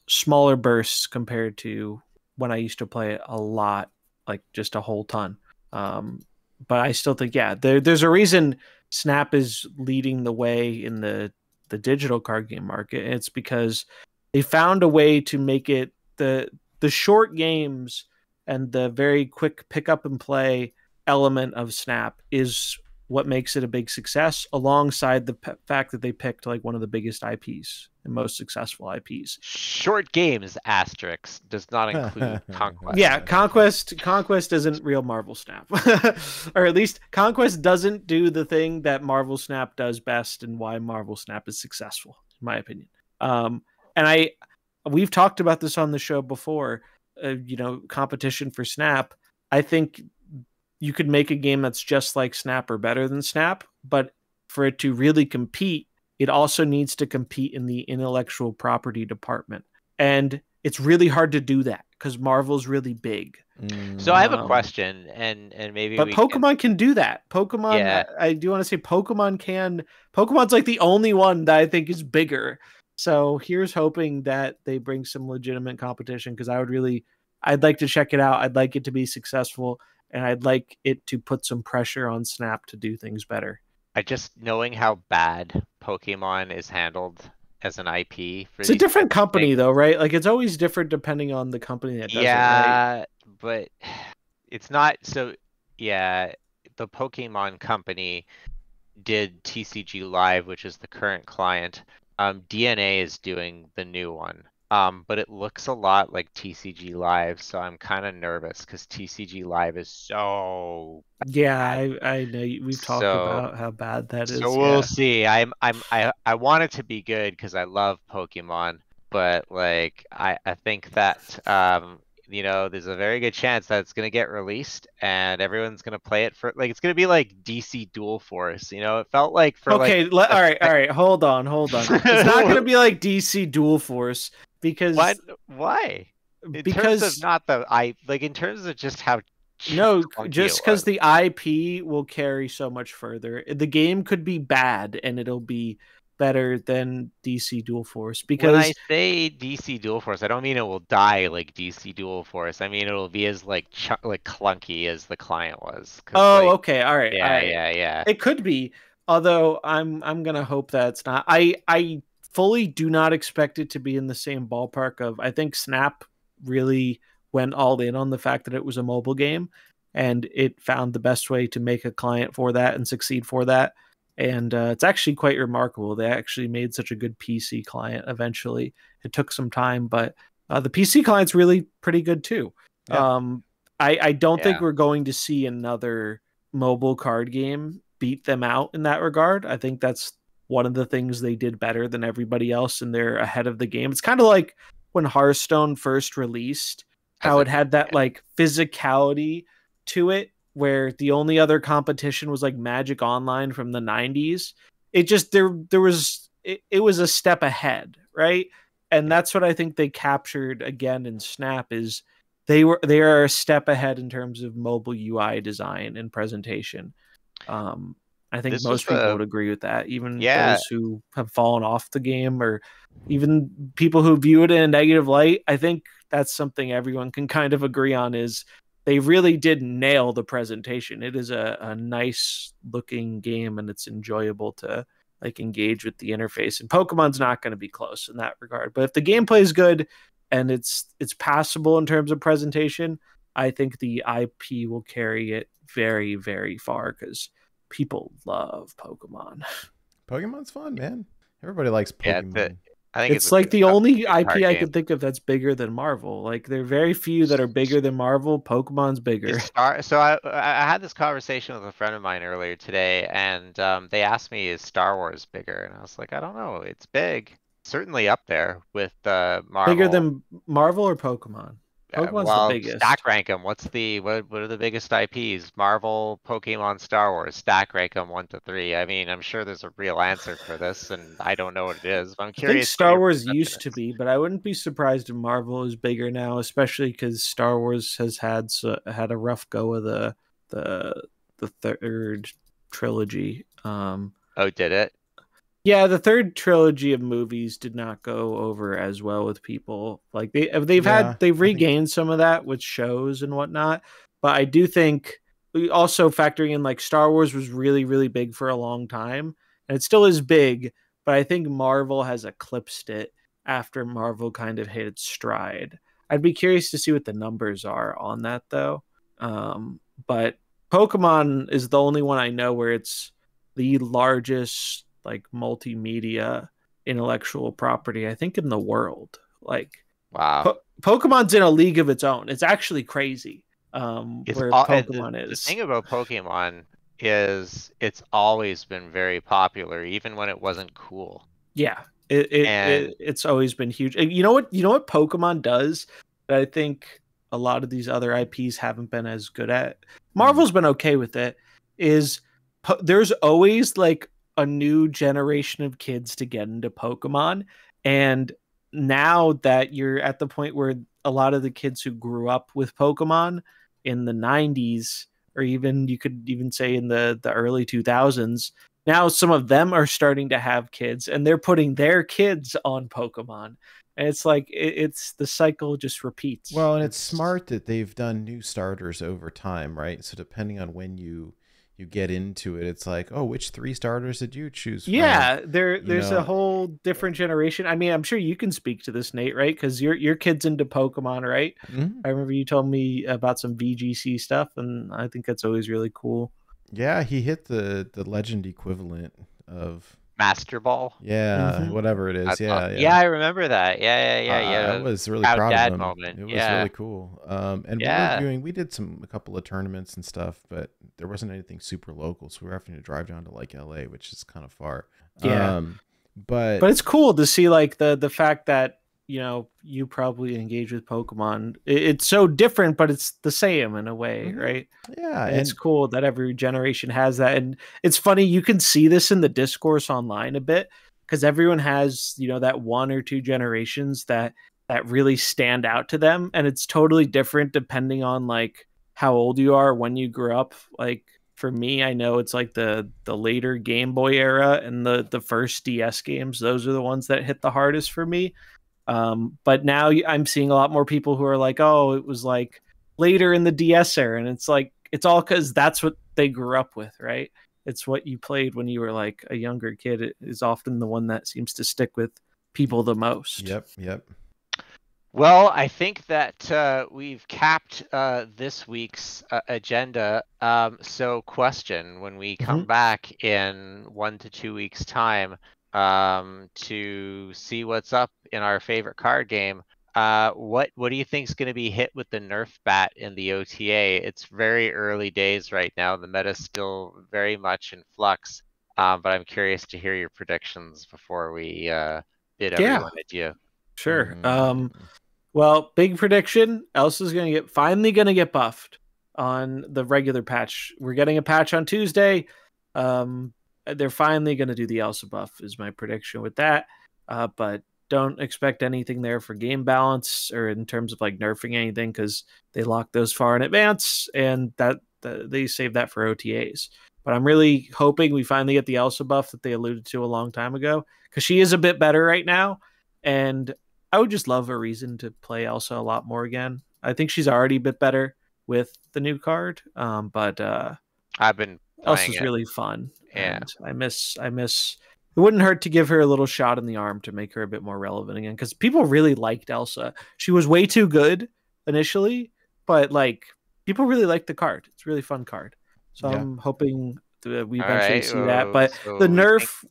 smaller bursts compared to when I used to play it a lot, like just a whole ton. But I still think, yeah, there's a reason Snap is leading the way in the digital card game market. It's because they found a way to make it the short games and the very quick pick up and play element of Snap is what makes it a big success, alongside the fact that they picked like one of the biggest IPs and most successful IPs. Short games asterisk does not include Conquest. Yeah, Conquest isn't real Marvel Snap. Or at least Conquest doesn't do the thing that Marvel Snap does best, and why Marvel Snap is successful, in my opinion. And we've talked about this on the show before, competition for Snap. I think you could make a game that's just like Snap or better than Snap, but for it to really compete, it also needs to compete in the intellectual property department. And it's really hard to do that because Marvel's really big. So I have a question, and maybe but Pokemon can do that. Pokemon, yeah. I do want to say Pokemon's like the only one that I think is bigger. So here's hoping that they bring some legitimate competition, because I'd like to check it out. I'd like it to be successful, and I'd like it to put some pressure on Snap to do things better. I just, knowing how bad Pokemon is handled as an IP for it's a different company though, right? Like it's always different depending on the company that does it, right? But it's not. So yeah, the Pokemon company did TCG Live, which is the current client. DNA is doing the new one. But it looks a lot like TCG Live, so I'm kind of nervous because TCG Live is so bad. Yeah, I know we've talked about how bad that is. So we'll see. I want it to be good because I love Pokemon, but like I think that there's a very good chance that it's gonna get released and everyone's gonna play it for, like, it's gonna be like DC Dual Force. It felt like for all right, hold on. It's not gonna be like DC Dual Force. Because why? In because terms of not the in terms of just how just because the IP will carry so much further. The game could be bad and it'll be better than DC Dual Force. Because when I say DC Dual Force, I don't mean it will die like DC Dual Force. I mean it'll be as like clunky as the client was. Okay, all right. Yeah. It could be, although I'm gonna hope that it's not. I fully do not expect it to be in the same ballpark of, I think Snap really went all in on the fact that it was a mobile game, and it found the best way to make a client for that and succeed for that. And it's actually quite remarkable. They actually made such a good PC client eventually. It took some time, but the PC client's really pretty good too. Yeah. I don't think we're going to see another mobile card game beat them out in that regard. I think that's one of the things they did better than everybody else, and they're ahead of the game. It's kind of like when Hearthstone first released, how it had that like physicality to it, where the only other competition was like Magic Online from the 90s. It just it was a step ahead, right? And that's what I think they captured again in Snap, is they are a step ahead in terms of mobile UI design and presentation. I think most people would agree with that, even those who have fallen off the game, or even people who view it in a negative light. I think that's something everyone can kind of agree on, is they really did nail the presentation. It is a nice looking game, and it's enjoyable to like engage with the interface. And Pokemon's not going to be close in that regard. But if the gameplay is good and it's passable in terms of presentation, I think the IP will carry it very, very far, because people love Pokemon. Pokemon's fun, man. Everybody likes Pokemon. Yeah, I think it's like the only IP I could think of that's bigger than Marvel. Like, there are very few that are bigger than Marvel. Pokemon's bigger. So I had this conversation with a friend of mine earlier today, and they asked me, is Star Wars bigger? And I was like, I don't know. It's big. Certainly up there with Marvel. Bigger than Marvel or Pokemon? Pokemon's the biggest. Stack rank them. What are the biggest IPs? Marvel, Pokemon, Star Wars. Stack rank them 1 to 3. I mean, I'm sure there's a real answer for this, and I don't know what it is. But I'm curious. I think Star Wars used to be, but I wouldn't be surprised if Marvel is bigger now, especially because Star Wars has had a rough go of the third trilogy. Oh, did it? Yeah, the third trilogy of movies did not go over as well with people. Like they've regained some of that with shows and whatnot. But I do think also factoring in like Star Wars was really, really big for a long time. And it still is big, but I think Marvel has eclipsed it after Marvel kind of hit its stride. I'd be curious to see what the numbers are on that though. But Pokemon is the only one I know where it's the largest like multimedia intellectual property I think in the world. Like Wow. Pokemon's in a league of its own. It's actually crazy. Where Pokemon the is. thing about Pokemon is it's always been very popular, even when it wasn't cool. Yeah, it's always been huge. You know what Pokemon does that I think a lot of these other IPs haven't been as good at. Marvel's been okay with it. Is there's always like a new generation of kids to get into Pokemon, and now that you're at the point where a lot of the kids who grew up with Pokemon in the 90s, or even you could even say in the early 2000s, now some of them are starting to have kids and they're putting their kids on Pokemon. And it's like it's the cycle just repeats. Well, and it's smart that they've done new starters over time, right? So depending on when you get into it, it's like, oh, which 3 starters did you choose from? Yeah, there's a whole different generation. I mean, I'm sure you can speak to this, Nate, right? Because your kid's into Pokemon, right? Mm-hmm. I remember you told me about some VGC stuff, and I think that's always really cool. Yeah, he hit the legend equivalent of Master Ball. Yeah, whatever it is. Yeah, I remember that. Yeah. I was really proud of him. Moment. It was really cool. And we did a couple of tournaments and stuff, but there wasn't anything super local, so we were having to drive down to like LA, which is kind of far. Yeah. But it's cool to see like the fact that, you know, you probably engage with Pokemon. It's so different, but it's the same in a way, right? Yeah. And it's cool that every generation has that. And it's funny, you can see this in the discourse online a bit, because everyone has, you know, that 1 or 2 generations that really stand out to them. And it's totally different depending on like how old you are, when you grew up. Like for me, I know it's like the later Game Boy era and the first DS games. Those are the ones that hit the hardest for me. But now I'm seeing a lot more people who are like, oh, it was like later in the DS era. And it's like, it's all because that's what they grew up with, right? It's what you played when you were like a younger kid. It is often the one that seems to stick with people the most. Yep. Well, I think that we've capped this week's agenda. So question, when we come back in 1 to 2 weeks' time, to see what's up in our favorite card game, what do you think is going to be hit with the nerf bat in the OTA? It's very early days right now. The meta's still very much in flux, but I'm curious to hear your predictions before we bid everyone adieu. Sure. Well, big prediction: Elsa's finally gonna get buffed on the regular patch. We're getting a patch on Tuesday. They're finally going to do the Elsa buff is my prediction with that. But don't expect anything there for game balance or in terms of like nerfing anything, because they lock those far in advance, and that they save that for OTAs. But I'm really hoping we finally get the Elsa buff that they alluded to a long time ago, because she is a bit better right now. And I would just love a reason to play Elsa a lot more again. I think she's already a bit better with the new card. But I've been Elsa's really fun. Yeah. And I miss it wouldn't hurt to give her a little shot in the arm to make her a bit more relevant again, because people really liked Elsa. She was way too good initially, but like people really liked the card. It's a really fun card. So I'm hoping that we eventually see that. But so the nerf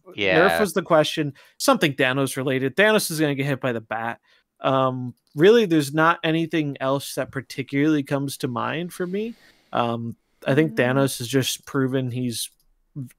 was the question. Something Thanos related. Thanos is going to get hit by the bat. Really, there's not anything else that particularly comes to mind for me. I think Thanos has just proven he's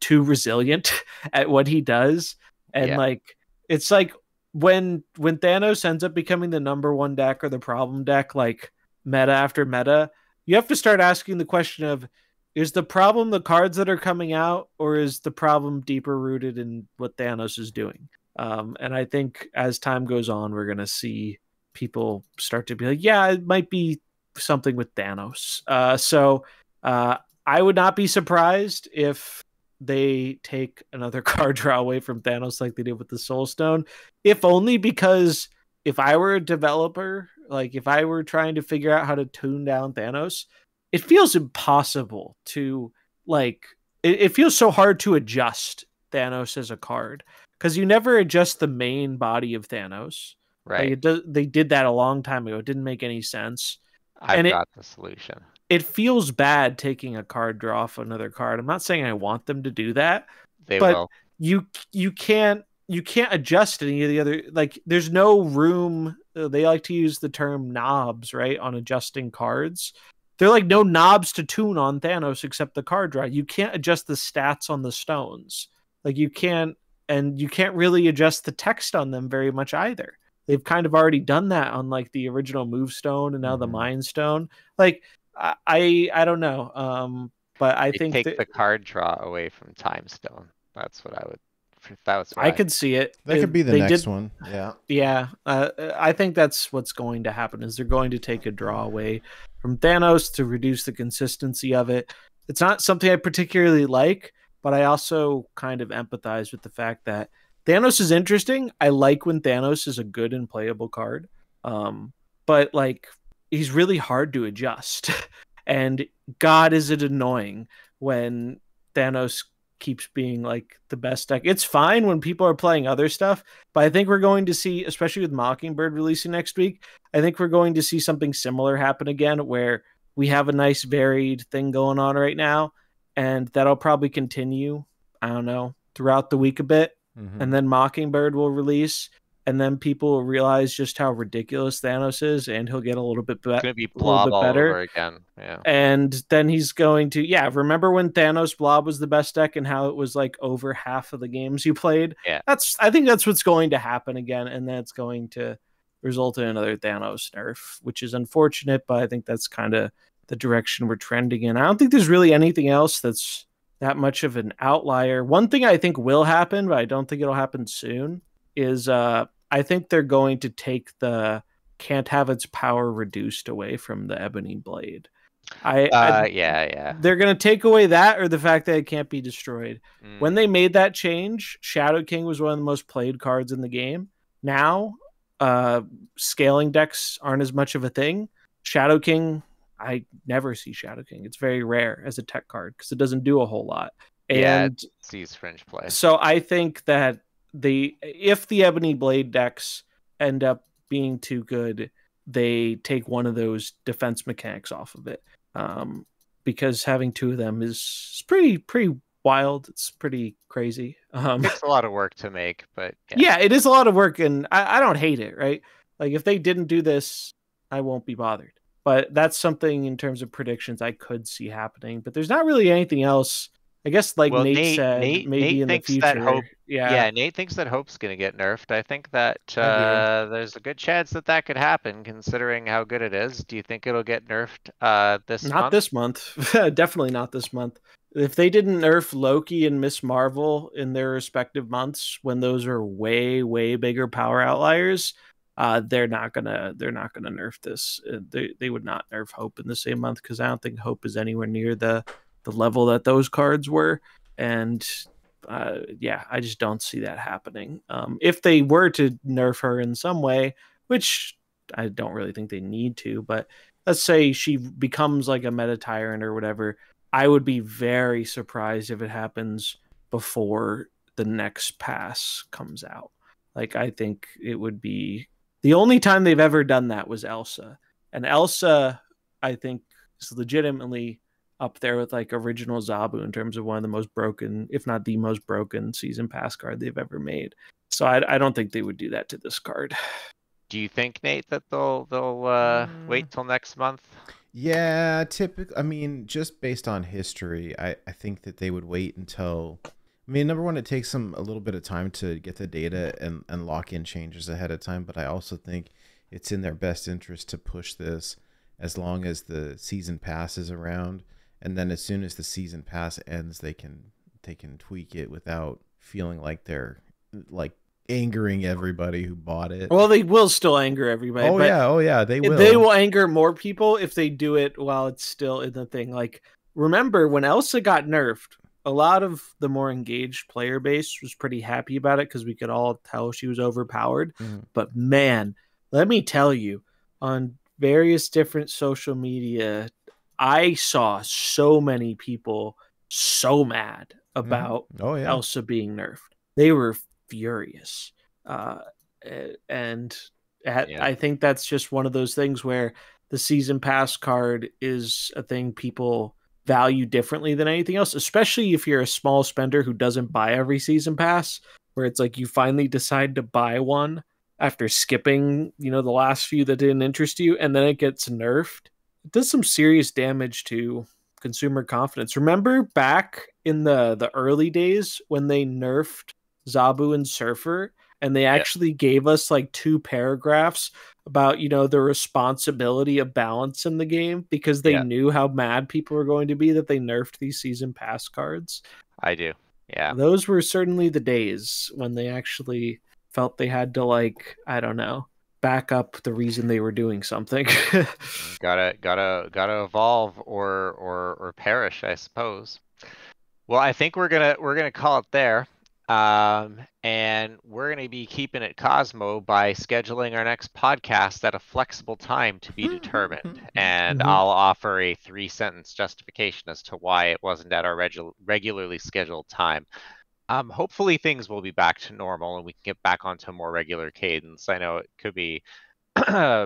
too resilient at what he does. And like, it's like when Thanos ends up becoming the number 1 deck or the problem deck, like meta after meta, you have to start asking the question of, is the problem the cards that are coming out, or is the problem deeper rooted in what Thanos is doing? And I think as time goes on, we're going to see people start to be like, yeah, it might be something with Thanos. So I would not be surprised if they take another card draw away from Thanos like they did with the Soul Stone, if only because if I were a developer, like if I were trying to figure out how to tune down Thanos, it feels impossible to like, it feels so hard to adjust Thanos as a card because you never adjust the main body of Thanos. Right. Like they did that a long time ago. It didn't make any sense. I've got the solution. It feels bad taking a card draw off another card. I'm not saying I want them to do that. They but will. You can't adjust any of the other, like there's no room. They like to use the term knobs, right, on adjusting cards. They're like no knobs to tune on Thanos except the card draw. You can't adjust the stats on the stones. Like you can't really adjust the text on them very much either. They've kind of already done that on like the original Move Stone and now the Mind Stone. Like I don't know. But I think take the card draw away from Time Stone. That's what I would. I could see it. That could be the next one. Yeah. Yeah. I think that's what's going to happen is they're going to take a draw away from Thanos to reduce the consistency of it. It's not something I particularly like, but I also kind of empathize with the fact that Thanos is interesting. I like when Thanos is a good and playable card. But like he's really hard to adjust. And God, is it annoying when Thanos keeps being like the best deck. It's fine when people are playing other stuff, but I think we're going to see, especially with Mockingbird releasing next week, I think we're going to see something similar happen again where we have a nice varied thing going on right now, and that'll probably continue, I don't know, throughout the week a bit. And then Mockingbird will release, and then people will realize just how ridiculous Thanos is, and he'll get a little bit better. It's going to be Blob all over again. Yeah. And then he's going to, remember when Thanos Blob was the best deck and how it was like over half of the games you played? Yeah. I think that's what's going to happen again, and then it's going to result in another Thanos nerf, which is unfortunate, but I think that's kind of the direction we're trending in. I don't think there's really anything else that's that much of an outlier. One thing I think will happen, but I don't think it'll happen soon, is I think they're going to take the can't have its power reduced away from the Ebony Blade. Yeah. They're going to take away that or the fact that it can't be destroyed. When they made that change, Shadow King was one of the most played cards in the game. Now, scaling decks aren't as much of a thing. Shadow King, I never see Shadow King. It's very rare as a tech card because it doesn't do a whole lot. And it sees fringe play. So I think that if the Ebony Blade decks end up being too good, they take one of those defense mechanics off of it. Because having two of them is pretty wild. It's pretty crazy. It takes a lot of work to make, but yeah, it is a lot of work, and I don't hate it, right? Like if they didn't do this, I won't be bothered. But that's something in terms of predictions I could see happening. But there's not really anything else. I guess like Nate said, maybe in the future. Nate thinks that Hope's going to get nerfed. I think that there's a good chance that could happen considering how good it is. Do you think it'll get nerfed this month? Not this month. Definitely not this month. If they didn't nerf Loki and Miss Marvel in their respective months when those are way, way bigger power outliers, they're not gonna nerf this. They would not nerf Hope in the same month because I don't think Hope is anywhere near the level that those cards were. And I just don't see that happening. If they were to nerf her in some way, which I don't really think they need to, but let's say she becomes like a meta tyrant or whatever, I would be very surprised if it happens before the next pass comes out. Like, I think it would be the only time they've ever done that was Elsa. And Elsa, I think, is legitimately up there with like original Zabu in terms of one of the most broken, if not the most broken season pass card they've ever made. So I don't think they would do that to this card. Do you think, Nate, that they'll wait till next month? Yeah, typically. I mean, just based on history, I think that they would wait until. I mean, number one, it takes them a little bit of time to get the data and lock in changes ahead of time. But I also think it's in their best interest to push this as long as the season pass is around. And then as soon as the season pass ends, they can tweak it without feeling like they're like angering everybody who bought it. Well, they will still anger everybody. Oh yeah, they will. They will anger more people if they do it while it's still in the thing. Like, remember when Elsa got nerfed, a lot of the more engaged player base was pretty happy about it because we could all tell she was overpowered. But man, let me tell you, on various different social media, I saw so many people so mad about Elsa being nerfed. They were furious. And I think that's just one of those things where the season pass card is a thing people value differently than anything else, especially if you're a small spender who doesn't buy every season pass, where it's like you finally decide to buy one after skipping, the last few that didn't interest you, and then it gets nerfed. It does some serious damage to consumer confidence. Remember back in the early days when they nerfed Zabu and Surfer, and they actually gave us like 2 paragraphs about, the responsibility of balance in the game because they knew how mad people were going to be that they nerfed these season pass cards. I do. Yeah. Those were certainly the days when they actually felt they had to back up the reason they were doing something. gotta evolve or perish, I suppose. Well, I think we're gonna call it there. And we're going to be keeping it Cosmo by scheduling our next podcast at a flexible time to be determined. And I'll offer a 3-sentence justification as to why it wasn't at our regularly scheduled time. Hopefully things will be back to normal and we can get back onto a more regular cadence. I know it could be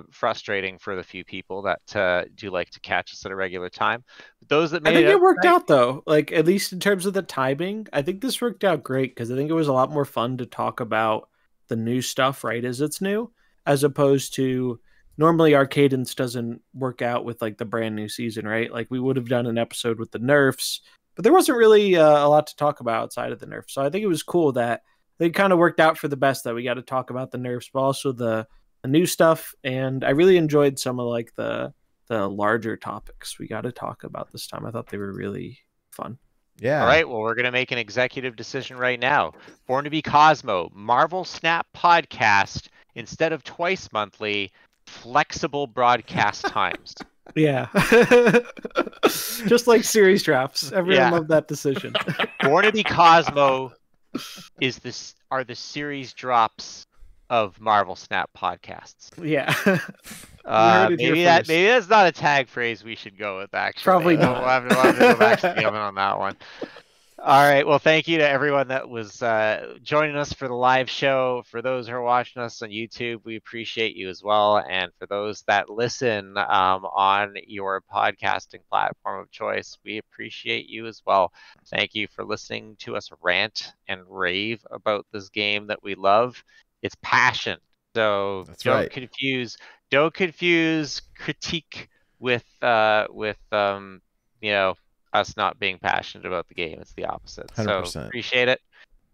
frustrating for the few people that do like to catch us at a regular time. But those that made I think it worked out though. Like at least in terms of the timing, I think this worked out great because I think it was a lot more fun to talk about the new stuff right as it's new, as opposed to normally our cadence doesn't work out with like the brand new season, right? Like we would have done an episode with the nerfs, but there wasn't really a lot to talk about outside of the nerfs. So I think it was cool that they kind of worked out for the best that we got to talk about the nerfs, but also the new stuff. And I really enjoyed some of like the larger topics we got to talk about this time. I thought they were really fun. Yeah. All right. Well, we're going to make an executive decision right now. Born to be Cosmo, Marvel Snap podcast, instead of twice monthly, flexible broadcast times. Yeah. Just like series drafts. Everyone loved that decision. Born to be Cosmo are the series drops of Marvel Snap podcasts. Yeah. Maybe that's not a tag phrase we should go with, actually. Probably not. We'll have to go back to the oven on that one. All right. Well, thank you to everyone that was joining us for the live show. For those who are watching us on YouTube, we appreciate you as well. And for those that listen on your podcasting platform of choice, we appreciate you as well. Thank you for listening to us rant and rave about this game that we love. It's passion. So don't confuse critique with us not being passionate about the game. It's the opposite. 100%. So appreciate it.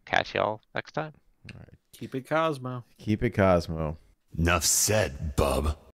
Catch y'all next time. All right. Keep it Cosmo. Keep it Cosmo. Enough said, bub.